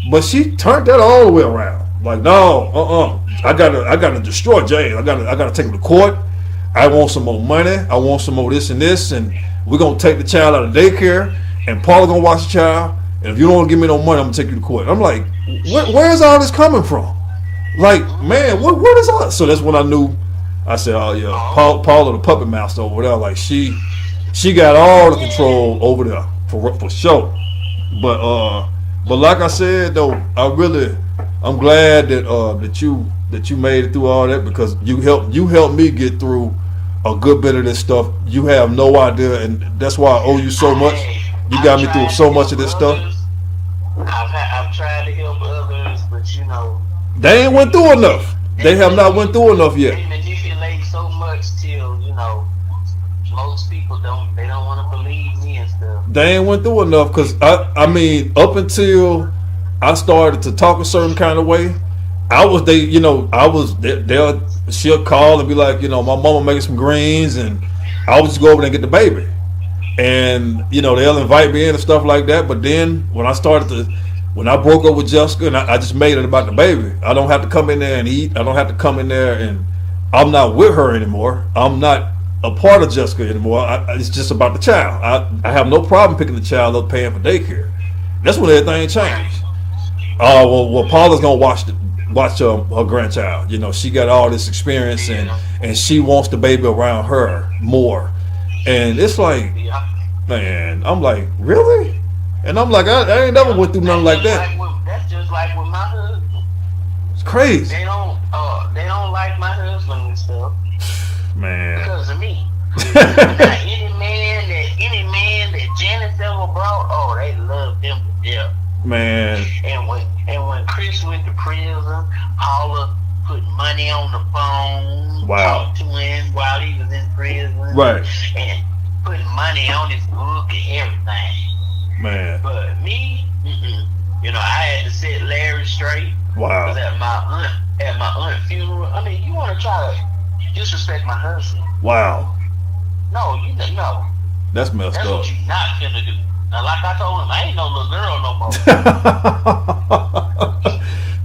But she turned that all the way around. Like, no, I gotta destroy James. I gotta take him to court. I want some more money. I want some more this and this, and we're gonna take the child out of daycare. And Paula gonna watch the child, and if you don't want to give me no money, I'm gonna take you to court. I'm like, where's all this coming from? Like, man, what is all? So that's when I knew. I said, oh yeah, Paula the puppet master over there. Like she got all the control over there for sure. But like I said though, I'm glad that you made it through all that, because you helped me get through a good bit of this stuff. You have no idea, and that's why I owe you so much. You got me through so much of this stuff. I've tried to help others, but you know, they ain't went through enough. They have not went through enough yet. They manipulate so much till, you know, most people don't. They don't want to believe me and stuff. They ain't went through enough because I mean, up until I started to talk a certain kind of way, I was she'll call and be like, my mama making some greens, and I would just go over there and get the baby, and they'll invite me in and stuff like that. But then when I broke up with Jessica, and I just made it about the baby, I don't have to come in there and eat. I don't have to come in there, and I'm not with her anymore. I'm not a part of Jessica anymore. It's just about the child. I have no problem picking the child up, paying for daycare. That's when everything changed. Well, Paula's gonna watch her grandchild. She got all this experience, and she wants the baby around her more. And it's like, man, I'm like, really? And I'm like, I ain't never went through nothing like that. That's just like with my husband. It's crazy. They don't like my husband and stuff. Man. Because of me. Now, any man that Janice ever brought, oh, they love them to death. Man. And when Chris went to prison, Paula put money on the phone, wow, talked to him while he was in prison, right, and put money on his book and everything. Man. But me, I had to set Larry straight. Wow. Because at my aunt funeral, I mean, you want to try to disrespect my husband? Wow. No, no. That's messed up. That's what you not finna do. Now, like I told him, I ain't no little girl no more.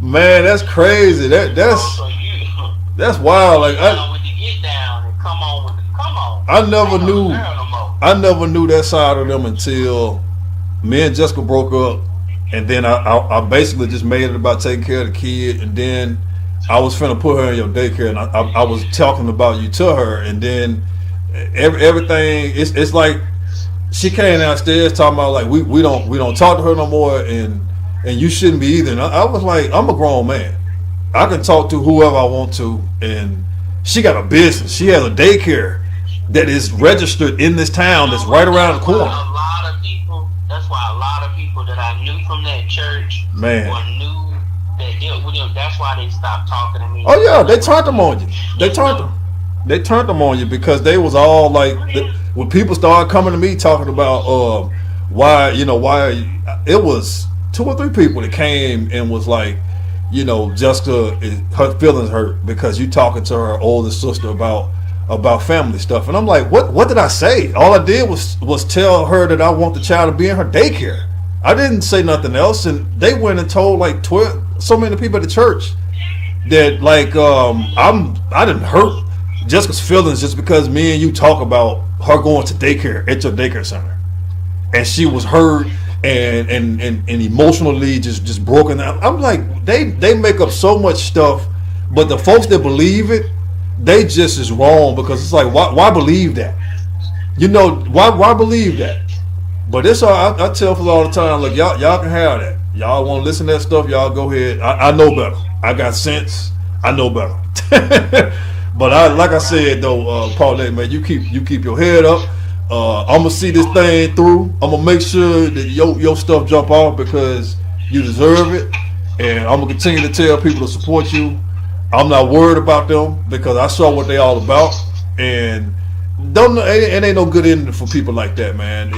Man, that's crazy. That's wild. Like with the get down and come on. I never knew that side of them until me and Jessica broke up, and then I basically just made it about taking care of the kid, and then I was finna put her in your daycare, and I was talking about you to her, and then everything it's like she came downstairs talking about like we don't talk to her no more, and you shouldn't be either. And I was like, I'm a grown man, I can talk to whoever I want to, and she got a business, she has a daycare that is registered in this town that's right around the corner. That's why a lot of people that I knew from that church, man, knew that dealt with them. That's why they stopped talking to me. Oh yeah, they turned them on you. They turned them on you because they was all like, when people started coming to me talking about why it was 2 or 3 people that came and was like, Jessica, her feelings hurt because you talking to her older sister about family stuff. And I'm like, what did I say? All I did was tell her that I want the child to be in her daycare. I didn't say nothing else. And they went and told like 12 so many people at the church that like I didn't hurt Jessica's feelings just because me and you talk about her going to daycare at your daycare center, and she was hurt and emotionally just broken down. I'm like, they make up so much stuff, but the folks that believe it, they just is wrong, because it's like, why believe that? Why believe that? But it's all, I tell people all the time, look, y'all can have that. Y'all want to listen to that stuff, y'all go ahead. I know better. I got sense. I know better. But like I said though, Paulette, man, you keep your head up. I'm gonna see this thing through. I'm gonna make sure that your stuff jump off because you deserve it, and I'm gonna continue to tell people to support you. I'm not worried about them because I saw what they all about, and it ain't no good ending for people like that, man.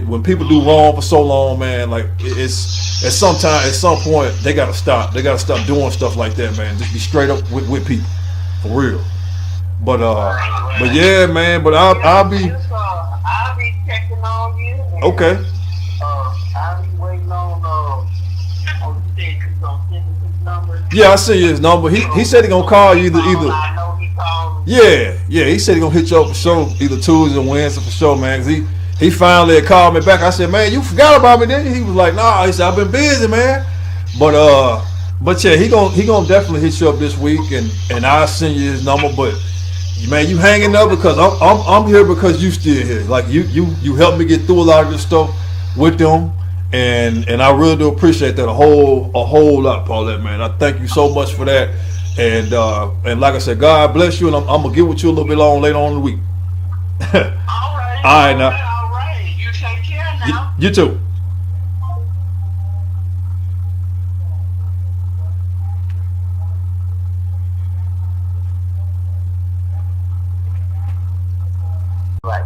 When people do wrong for so long, man, like it's at some point they gotta stop. They gotta stop doing stuff like that, man. Just be straight up with people, for real. But yeah, man. But I'll be checking on you. Okay. I'll be waiting on. You said you gonna send me his number. Yeah, I see his number. He said he gonna call you either. I know he called me. Yeah. He said he gonna hit you up for sure, either Tuesday or Wednesday for sure, man. 'Cause he finally called me back. I said, man, you forgot about me, didn't you? He was like, nah. He said, I've been busy, man. But yeah, he gonna definitely hit you up this week, and I'll send you his number. But man, you hanging up because I'm here because you still here. Like you helped me get through a lot of this stuff with them, and I really do appreciate that a whole lot, Paulette, man. I thank you so much for that, and like I said, God bless you, and I'm gonna get with you a little bit later on in the week. All right. All right now. All right. You take care now. You too. like,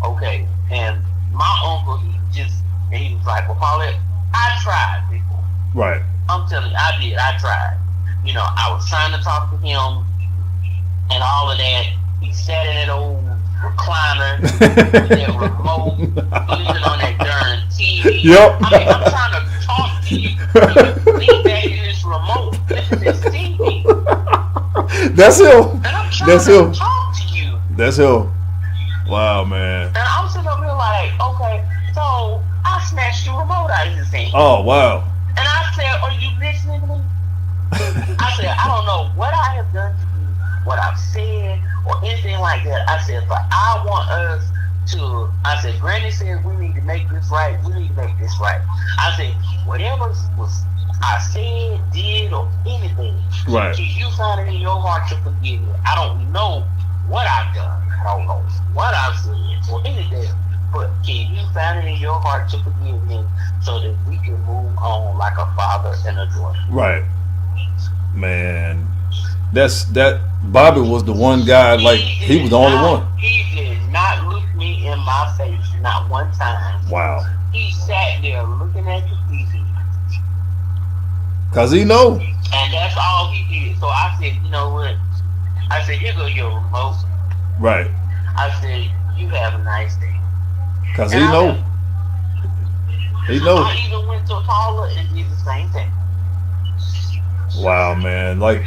okay. And my uncle, he was like, well, Paulette, I tried before. Right. I'm telling you, I did. I tried. You know, I was trying to talk to him and all of that. He sat in that old recliner with that remote, leaning on that darn TV. Yep. I mean, I'm trying to talk to you. Lean back in this remote. This is this TV. That's him. And I'm trying That's to him. talk to you. That's him. Wow, man. And I'm sitting up here like, okay, so I snatched the remote out of his hand. Oh, wow. And I said, are you listening to me? I said, I don't know what I have done to you, what I've said, or anything like that. I said, but I want us to, I said, Granny said we need to make this right. We need to make this right. I said, whatever was I said, did, or anything, Right. can you find it in your heart to forgive me? I don't know what I've done. I don't know what I've said, or anything. But can you find it in your heart to forgive me so that we can move on like a father and a daughter? Right. Man. That Bobby was the one guy, like, he was the only one. He did not look me in my face, not one time. Wow. He sat there looking at the TV. Cause he know. And that's all he did. So I said, you know what? I said, here go your remote. Right. I said, you have a nice day. Cause he And I know. left. He know. I even went to Paula and did the same thing. Wow, man. Like,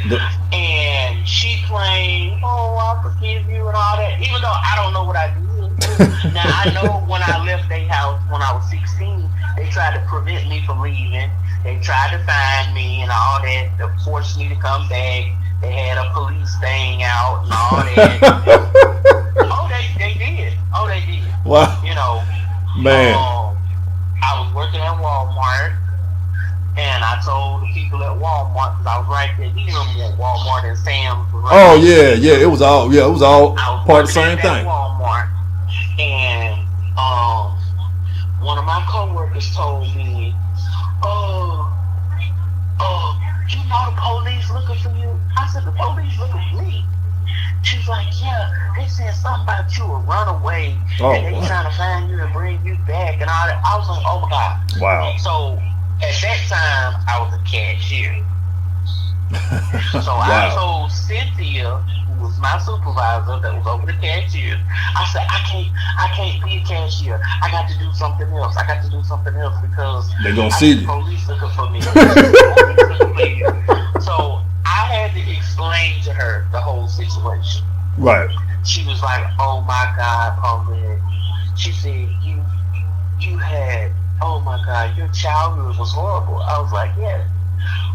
And she claimed, oh, I forgive you and all that, even though I don't know what I did. Now, I know when I left their house when I was 16, they tried to prevent me from leaving. They tried to find me and all that, to force me to come back. They had a police thing out and all that. Oh, they did. Oh, they did. wow. You know, Man. I was working at Walmart. And I told the people at Walmart, because I was right there, you know, when Walmart and Sam's was right Oh, there. yeah. It was all I was part of the same working at thing. Walmart, and one of my coworkers told me, you know the police looking for you? I said, the police looking for me? She's like, yeah, they said something about you, a runaway, and they wow. trying to find you and bring you back and all that. I was like, oh my God. Wow. So at that time, I was a cashier. So I Wow. told Cynthia, who was my supervisor that was over the cashier, I said, I can't be a cashier. I got to do something else. I got to do something else because They gonna I see see you. police looking for me. Police looking for you. So I had to explain to her the whole situation. Right. She was like, oh my God, Paulette. She said, you had, oh my God, your childhood was horrible. I was like, yeah.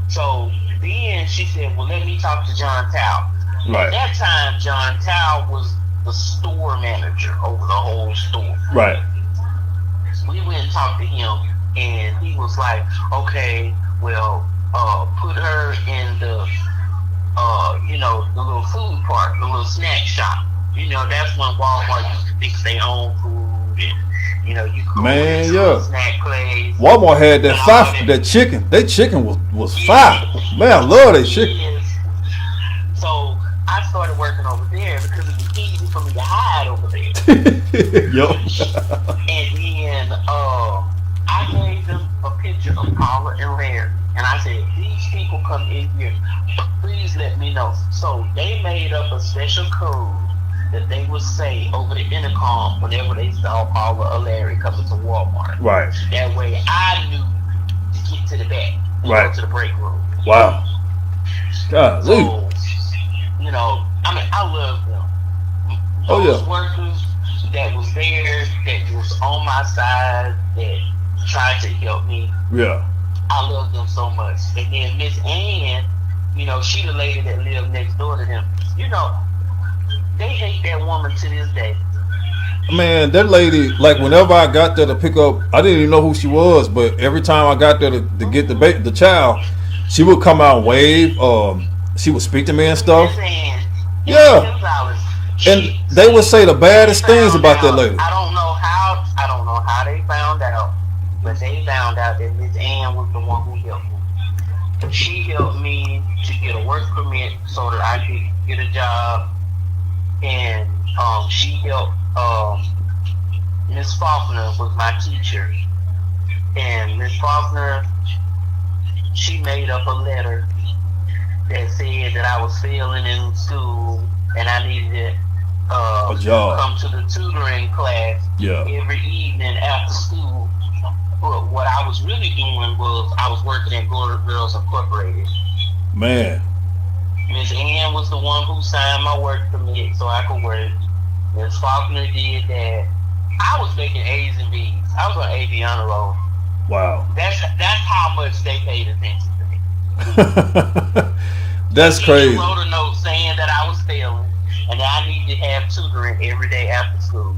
So then she said, well, let me talk to John Tao. Right. At that time, John Tao was the store manager over the whole store. Right. We went and talked to him, and he was like, okay, well, put her in the, the little food part, the little snack shop. You know, that's when Walmart used to fix their own food, and, you know, you could Man, go to yeah. a snack place. Walmart had that fire, that chicken. Their chicken was fire. Man, I love that chicken. Yes. So I started working over there because it was easy for me to hide over there. Yo. And then I gave them a picture of Paula and Larry. And I said, these people come in here, please let me know. So they made up a special code that they would say over the intercom whenever they saw Paula or Larry coming to Walmart. Right. That way I knew to get to the back, Right. go to the break room. Wow. God, So, you know, I mean, I love them. Oh, Those yeah. workers that was there, that was on my side, that tried to help me, Yeah. I love them so much. And then Miss Ann, you know, she the lady that lived next door to them. You know, they hate that woman to this day. Man, that lady, like whenever I got there to pick up, I didn't even know who she was, but every time I got there to get the child, she would come out and wave. She would speak to me and stuff. Miss Ann, Yeah. $10. And they would say the baddest things found about that out- lady. I don't know how they found out, but they found out that Miss Ann was the one who helped me. She helped me to get a work permit so that I could get a job, and she helped Miss Faulkner was my teacher, and Miss Faulkner, she made up a letter that said that I was failing in school and I needed to A job. come to the tutoring class Yeah. every evening after school. But what I was really doing was I was working at Girls Incorporated. Man. Miss Ann was the one who signed my work permit so I could work. Miss Faulkner did that. I was making A's and B's. I was on AB honor roll. Wow. That's how much they paid attention to me. That's She crazy. wrote a note saying that I was failing and that I needed to have tutoring every day after school.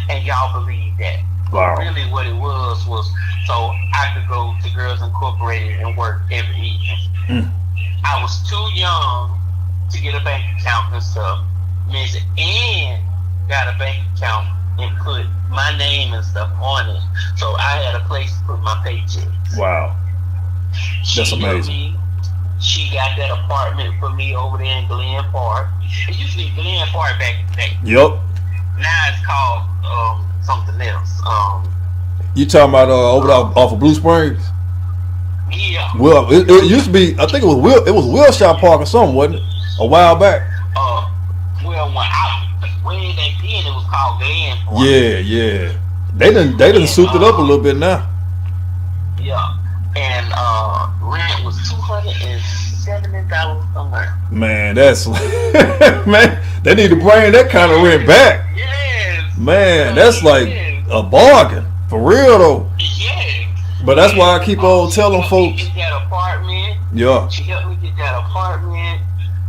And y'all believe that. Wow. But really what it was so I could go to Girls Incorporated and work every evening. I was too young to get a bank account and stuff. Miss Ann got a bank account and put my name and stuff on it. So I had a place to put my paychecks. Wow. That's She helped amazing. me. She got that apartment for me over there in Glen Park. It used to be Glen Park back in the day. Yep. Now it's called something else. You talking about over there off of Blue Springs? Yeah. Well, it used to be. I think it was Wilshire Park or something, wasn't it? A while back. Well, way back then it was called Glen Park. Yeah. They didn't souped it up a little bit now. Yeah. And rent was $270 a month. Man, that's man. They need to bring that kind of rent back. Yes. Man, that's like a bargain for real though. Yes. But that's why I keep on telling She helped folks. me get that apartment. Yeah. She helped me get that apartment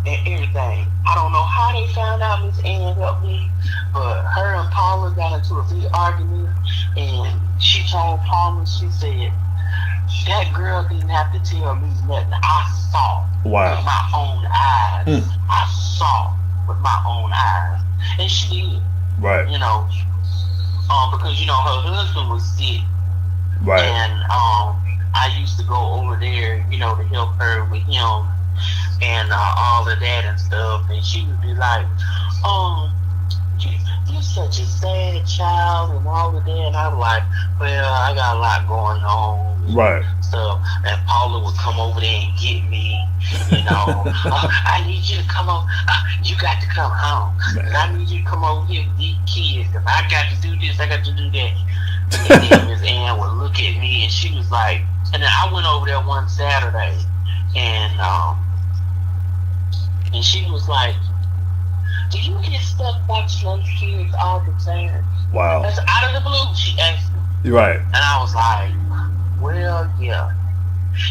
and everything. I don't know how they found out Miss Ann helped me, but her and Paula got into a big argument, and she told Paula, she said, that girl didn't have to tell me nothing. I saw Wow. with my own eyes. I saw with my own eyes. And she did, Right. you know, because, you know, her husband was sick. Right. And I used to go over there, you know, to help her with him and all of that and stuff. And she would be like, you're such a sad child and all of that. And I was like, well, I got a lot going on. Right. Stuff. And Paula would come over there and get me, you know. I need you to come on. You got to come home. And I need you to come over here with these kids. Because I got to do this, I got to do that. And then Miss Ann would look at me and she was like, and then I went over there one Saturday and she was like, do you get stuck watching those kids all the time? Wow. That's out of the blue, she asked me. You're right. And I was like, well, yeah.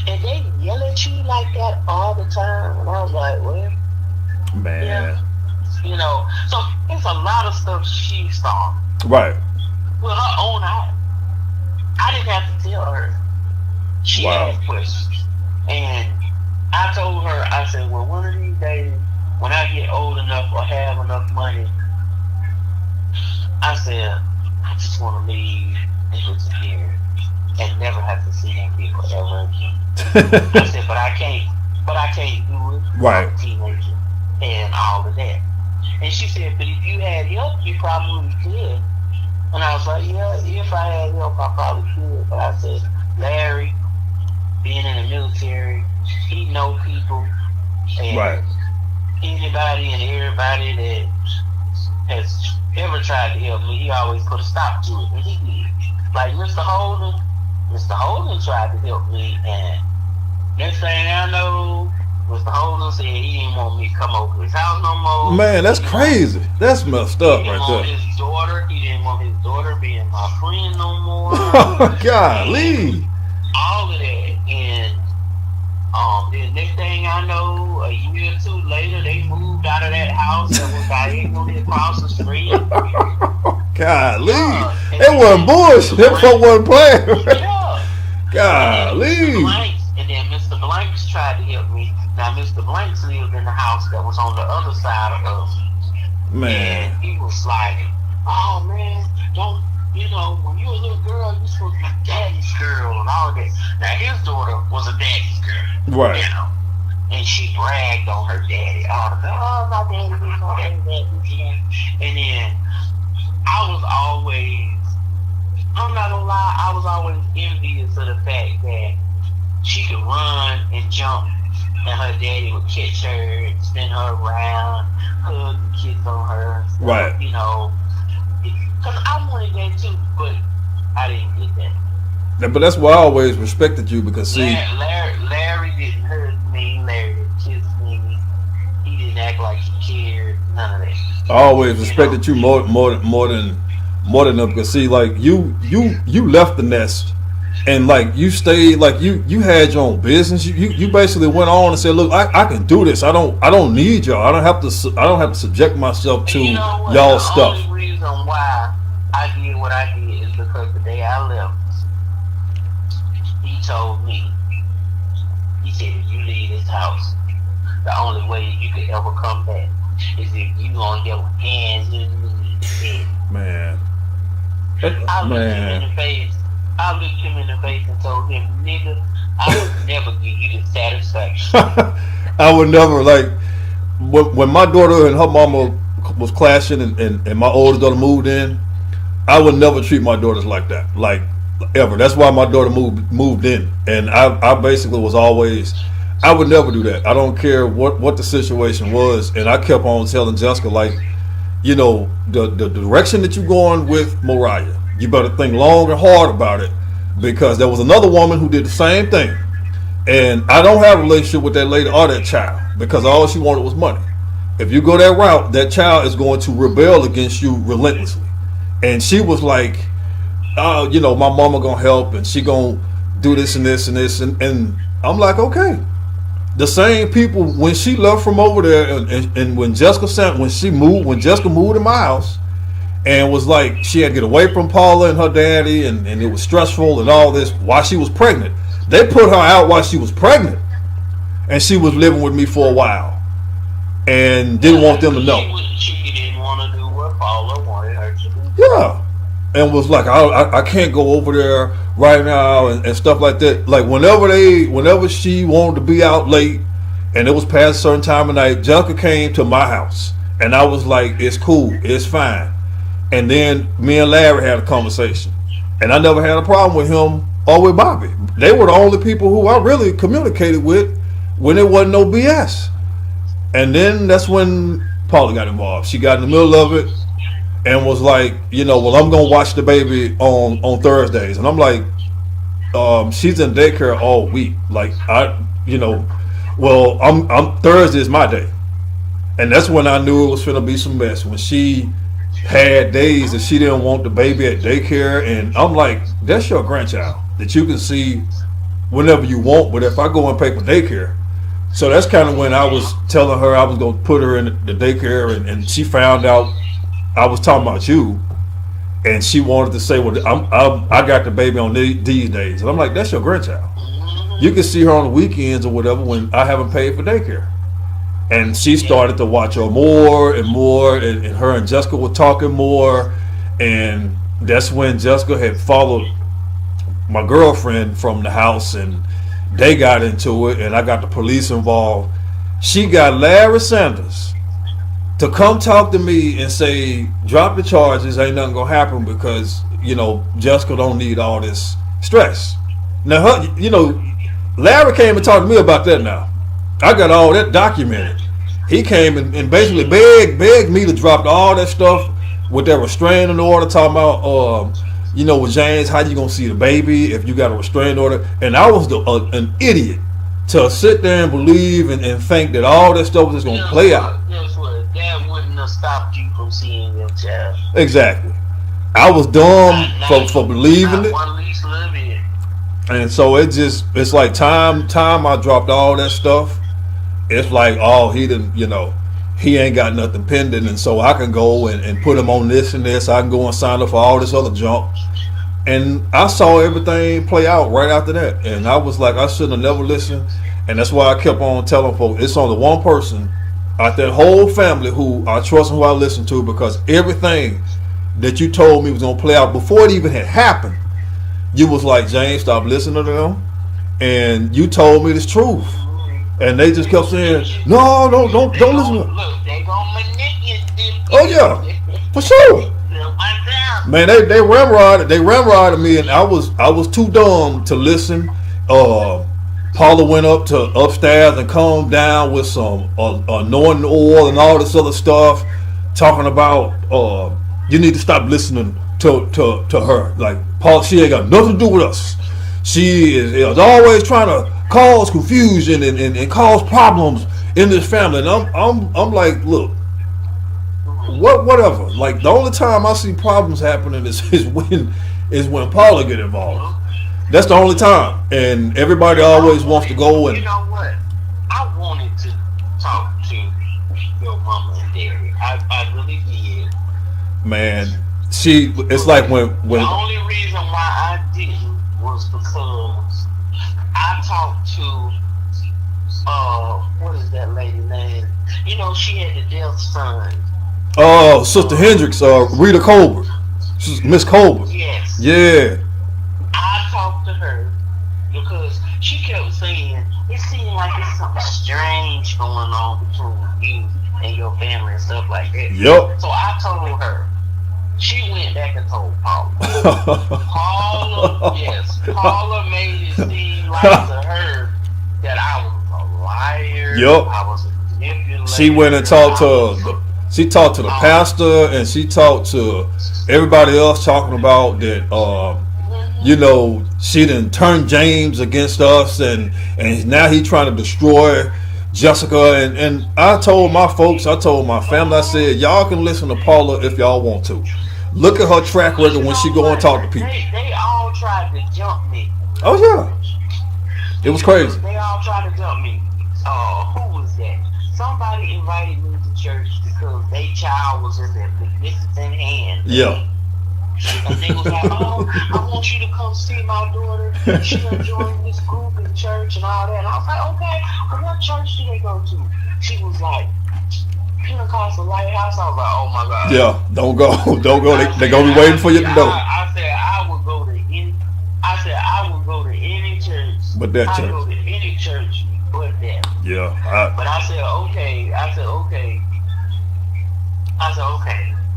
And they yell at you like that all the time. And I was like, well, Man. yeah. You know, so there's a lot of stuff she saw Right. with her own eyes. I didn't have to tell her. She Wow. asked questions. And I told her, I said, well, one of these days, when I get old enough or have enough money, I said, I just want to leave niggas here and never have to see them people ever again. I said, but I can't do it. Right. I'm a teenager and all of that. And she said, but if you had help, you probably could. And I was like, yeah, if I had help, I probably could. But I said, Larry, being in the military, he know people. And Right. anybody and everybody that has ever tried to help me, he always put a stop to it. And he did. Like Mr. Holden tried to help me. And next thing I know, Mr. Holden said he didn't want me to come over to his house no more. Man, that's crazy. That's messed up He didn't right want there. his daughter. He didn't want his daughter being my friend no more. Golly. All of that. And the next thing I know, a year or two later, they moved out of that house that was diagonally across the street. Golly. Yeah. It wasn't bullshit. That folk wasn't playing. Yeah. Golly. And then Mr. Blanks tried to help me. Now, Mr. Blanks lived in the house that was on the other side of us. Man. And he was like, oh, man, don't, you know, when you're a little girl, you're supposed to be daddy's girl and all that. Now, his daughter was a daddy's girl. Right. You know. And she bragged on her daddy all the time. Oh, my daddy, my daddy, daddy. And then I was always, I'm not gonna lie, I was always envious of the fact that she could run and jump, and her daddy would catch her, spin her around, hug and kiss on her, stuff, Right. you know. Because I wanted that too, but I didn't get that. But that's why I always respected you because see, Larry didn't hurt me, Larry didn't kiss me, he didn't act like he cared, none of that. I always respected you more than them because see, like you left the nest and like you stayed, like you had your own business. You basically went on and said, look, I can do this. I don't need y'all. I don't have to subject myself to You know what? y'all's The stuff. only reason why I did what I did is because the day I left, he told me, he said, if you leave this house, the only way you could ever come back is if you on your hands and knees. Man. I looked him in Man. the face. I looked him in the face and told him, nigga, I would never give you the satisfaction. I would never like when my daughter and her mama was clashing and my oldest daughter moved in, I would never treat my daughters like that. Like ever. That's why my daughter moved in. And I basically was always I would never do that. I don't care what the situation was. And I kept on telling Jessica, like, you know, the direction that you're going with Mariah, you better think long and hard about it because there was another woman who did the same thing. And I don't have a relationship with that lady or that child because all she wanted was money. If you go that route, that child is going to rebel against you relentlessly. And she was like, oh, you know, my mama gonna help and she gonna do this and this and this. And I'm like, okay. The same people when she left from over there and when Jessica moved in my house and was like she had to get away from Paula and her daddy and it was stressful and all this while she was pregnant. They put her out while she was pregnant and she was living with me for a while and didn't want them to know. She didn't want to do what Paula wanted her to do. Yeah. And was like, I can't go over there right now and stuff like that. Like whenever she wanted to be out late and it was past a certain time of night, Jessica came to my house and I was like, it's cool, it's fine. And then me and Larry had a conversation and I never had a problem with him or with Bobby. They were the only people who I really communicated with when it wasn't no BS. And then that's when Paula got involved. She got in the middle of it and was like, you know, well, I'm gonna watch the baby on Thursdays, and I'm like, she's in daycare all week. Like I'm Thursday is my day, and that's when I knew it was gonna be some mess. When she had days that she didn't want the baby at daycare, and I'm like, that's your grandchild that you can see whenever you want. But if I go and pay for daycare, so that's kind of when I was telling her I was gonna put her in the daycare, and she found out I was talking about you, and she wanted to say, well, I got the baby on these days. And I'm like, that's your grandchild. You can see her on the weekends or whatever when I haven't paid for daycare. And she started to watch her more and more, and her and Jessica were talking more. And that's when Jessica had followed my girlfriend from the house, and they got into it, and I got the police involved. She got Larry Sanders to come talk to me and say, drop the charges, ain't nothing gonna happen because, you know, Jessica don't need all this stress. Now, Larry came and talked to me about that now. I got all that documented. He came and basically begged me to drop all that stuff with that restraining order, talking about, with James, how you gonna see the baby if you got a restraining order? And I was an idiot to sit there and believe and think that all that stuff was just gonna play out. Guess what? That wouldn't have stopped you from seeing your child. Exactly. I was dumb for believing it. One least little bit. And so it's like time I dropped all that stuff. It's like, oh, he didn't, he ain't got nothing pending, and so I can go and put him on this and this. I can go and sign up for all this other junk. And I saw everything play out right after that. And I was like, I shouldn't have never listened. And that's why I kept on telling folks, it's only one person out that whole family who I trust and who I listen to, because everything that you told me was going to play out before it even had happened, you was like, James, stop listening to them. And you told me the truth. And they just kept saying, no, don't listen to them. Look, they gonna manipulate. Oh, yeah, for sure. They'll Man, they ramrodded me, and I was too dumb to listen. Paula went up to upstairs and calmed down with some anointing oil and all this other stuff, talking about you need to stop listening to her. Like, Paula, she ain't got nothing to do with us. She is always trying to cause confusion and cause problems in this family. And I'm like, look, whatever. Like, the only time I see problems happening is when Paula get involved. That's the only time. And everybody always wants to go and. You know what? I wanted to talk to your mama and daddy. I really did. Man, it's like when. The only reason why I didn't was because I talked to what is that lady name? You know, she had the deaf son. Oh, Sister Hendricks, Rita Colbert, Miss Colbert. Yes. Yeah. I talked to her because she kept saying it seemed like there's something strange going on between you and your family and stuff like that. Yep. So I told her. She went back and told Paula. Paula made it seem like to her that I was a liar. Yep. I was a manipulator. She went and talked to she talked to the pastor, and she talked to everybody else, talking about that you know, she didn't turn James against us, and now he trying to destroy Jessica. And I told my folks, I told my family, I said, y'all can listen to Paula if y'all want to. Look at her track record when she go and talk to people. They all tried to jump me. Oh yeah, it was crazy. They all tried to jump me. Who was that? Somebody invited me to church because their child was in their magnificent hand. Yeah. And they was like, oh, I want you to come see my daughter. She joined this group in church and all that. And I was like, okay, well, what church do they go to? She was like, Pentecostal Lighthouse. I was like, oh my God. Yeah, don't go. They're going to be waiting for you to know. I said, I would go to any church. But that I church. go to any church but that. Yeah. But I said, okay.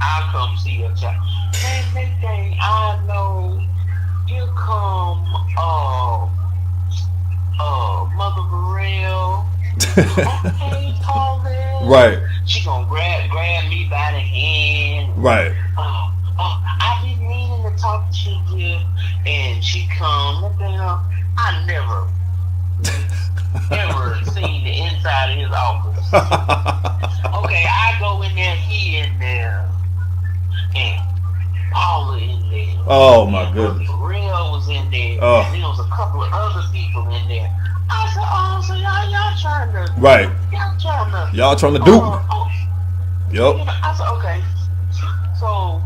I'll come see your child. Man, next thing I know, here come Mother Burrell. Okay, Paula. Right. She gonna grab me by the hand. Right. I've been meaning to talk to you, and she come. I never ever seen the inside of his office. Okay, I go in there, he in there, and Paula in there. Oh my goodness. Burrell was in there. Oh. And there was a couple of other people in there. I said, oh, so y'all trying to. Right. Y'all trying to dupe me. Yep. I said, okay. So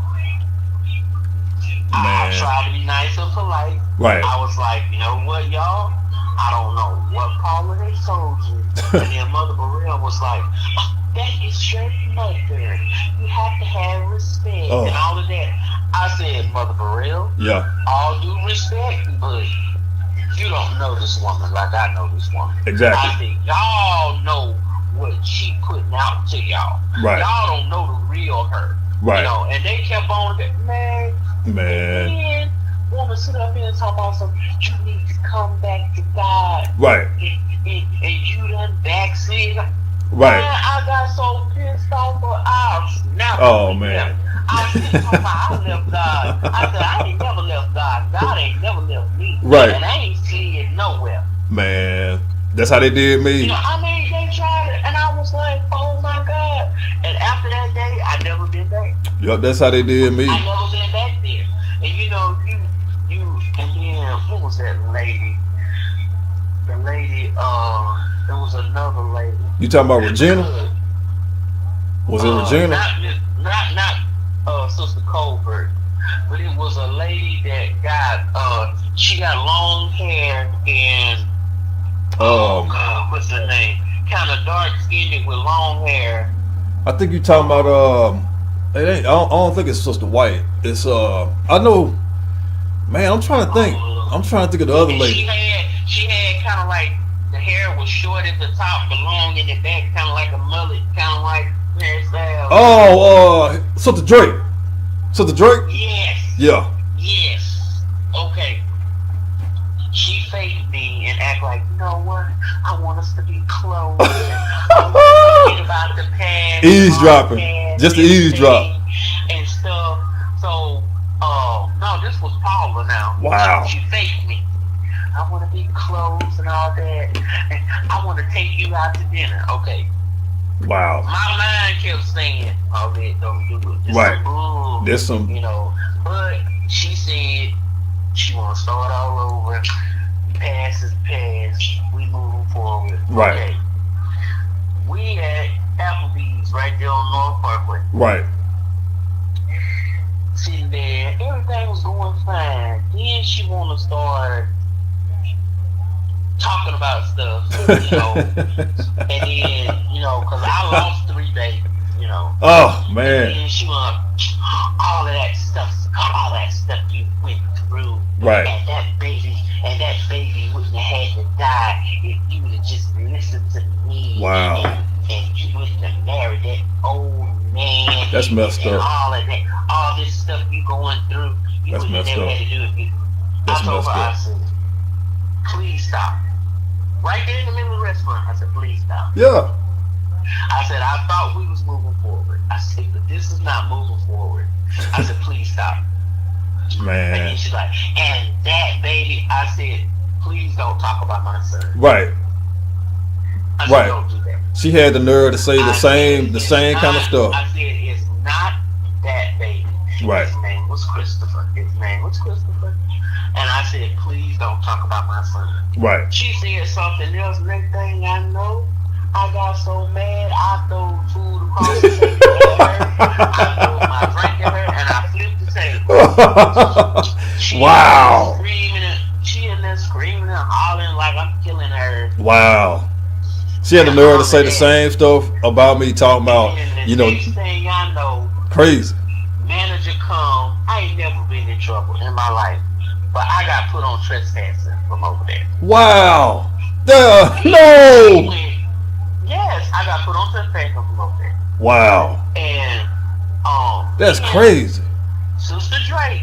I tried to be nice and polite. Right. I was like, you know what, y'all? I don't know what Paula they told you. And then Mother Burrell was like, oh, that is your mother. You have to have respect and all of that. I said, Mother Burrell, yeah, all due respect, but you don't know this woman like I know this woman. Exactly. I said, y'all know what she putting out to y'all. Right. Y'all don't know the real her. Right. You know, and they kept on, man. Woman sit up here and talk about something. You need to come back to God. Right. And you done backslid. Right. Man, I got so pissed off, but I snapped. Oh man. I said, I left God. I said, I ain't never left God. God ain't never left me. Right. And I ain't seen it nowhere. Man, that's how they did me. You know, I mean, they tried it, and I was like, oh my God. And after that day, I never been back. Yep, that's how they did me. I never been back there. And you know, and then, what was that lady? The lady, there was another lady. You talking about Regina? Was it Regina? Not Sister Colbert, but it was a lady that got, she got long hair and, what's her name? Kind of dark skinned with long hair. I think you talking about, it ain't, I don't think it's Sister White. It's, I know, man, I'm trying to think. I'm trying to think of the other lady. She had kind of like, the hair was short at the top, but long in the back, kind of like a mullet, kind of like hairstyle. Sister Drake. So the Drake? Yes. Yeah. Yes. Okay. She faked me and act like, you know what? I want us to be close. I want to forget about the past. Eavesdropping. Podcast, Just the eavesdrop. and stuff. So, no, this was Paula now. Wow. She faked me. I want to be close and all that. And I want to take you out to dinner. Okay. Wow. My mind kept saying, "Oh, that don't do it." This Right. some bull, There's some. you know. But she said she want to start all over. Past is past. We moving forward. Right. Okay. We at Applebee's right there on North Parkway. Right. Sitting there, everything was going fine. Then she want to start talking about stuff, you know. And then, you know, because I lost 3 babies, you know. Oh And man. then she want all that stuff you went through. Right. And that baby wouldn't have had to die if you would have just listened to me. Wow. And you wouldn't have married that old man. That's messed and up. all of that, all this stuff you going through, you That's wouldn't have messed never up. had to do it. That's I told messed her, up. I said, please stop. Right there in the middle of the restaurant, I said, please stop. Yeah. I said, I thought we was moving forward. I said, but this is not moving forward. I said, please stop. And then Man. she's like, and that baby, I said, please don't talk about my son. Right. I said, Right. don't do that. She had the nerve to say the I same said, kind of it's stuff. not- I said, it's not that baby. Right. His name was Christopher. And I said, please don't talk about my son. Right. She said something else. Next thing I know, I got so mad, I threw food across the table at her. I threw my drink at her, and I flipped the table. She Wow. She in there screaming and hollering like I'm killing her. Wow. She had the nerve to say the same stuff about me, talking about, And the you know, next thing I know, crazy. manager come. I ain't never been in trouble in my life, but I got put on trespassing from over there. Wow. No. Yes, I got put on trespassing from over there. Wow. And That's then crazy. Sister Drake,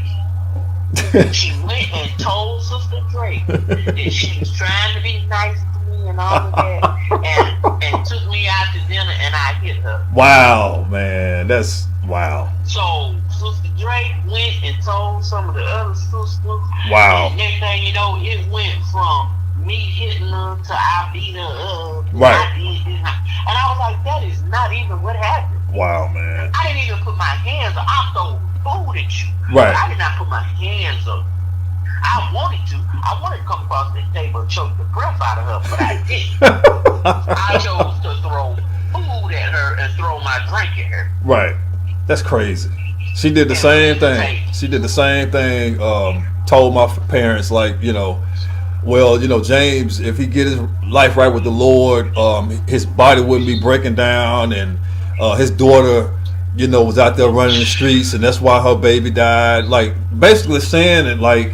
she went and told Sister Drake that she was trying to be nice to me and all of that, and took me out to dinner, and I hit her. Wow, man. That's wow. So Sister Drake went and told some of the other sisters. Wow. And next thing you know, it went from me hitting her to I beat her up. Right. I did this, and I was like, that is not even what happened. Wow, man. I didn't even put my hands up. I threw food at you. Right. But I did not put my hands up. I wanted to. I wanted to come across the table and choke the breath out of her, but I didn't. I chose to throw food at her and throw my drink at her. Right. That's crazy. She did the same thing. She did the same thing. Told my parents, like, you know, well, you know, James, if he get his life right with the Lord, his body wouldn't be breaking down, and his daughter, you know, was out there running the streets, and that's why her baby died. Like, basically saying it, like,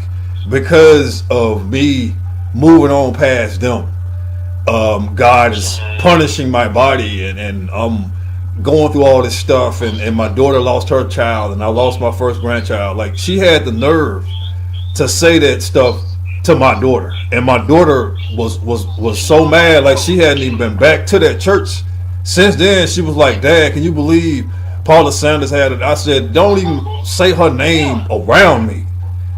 because of me moving on past them, God is punishing my body, and I'm going through all this stuff, and my daughter lost her child, and I lost my first grandchild. Like, she had the nerve to say that stuff to my daughter, and my daughter was so mad. Like, she hadn't even been back to that church since then. She was like, Dad, can you believe Paula Sanders had it? I said, don't even say her name around me.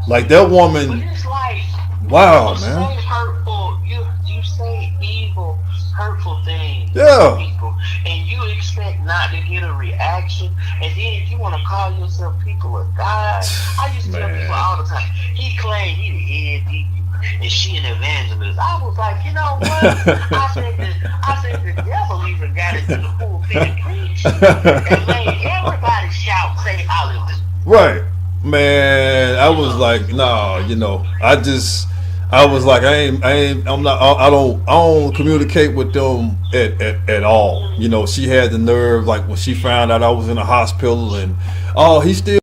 Like, that But woman, it's like, wow, you man. say hurtful, you say evil, hurtful things Yeah. to people, and you expect not to get a reaction, and then you want to call yourself people of God. I used to tell Man. people all the time, he claimed he the head deacon, and she an evangelist. I was like, you know what? I said the devil even got into the pulpit and preached and made everybody shout, say hallelujah. Right, man. I was like, nah, you know, I was like, I don't communicate with them at all. You know, she had the nerve, like, when she found out I was in the hospital, and he still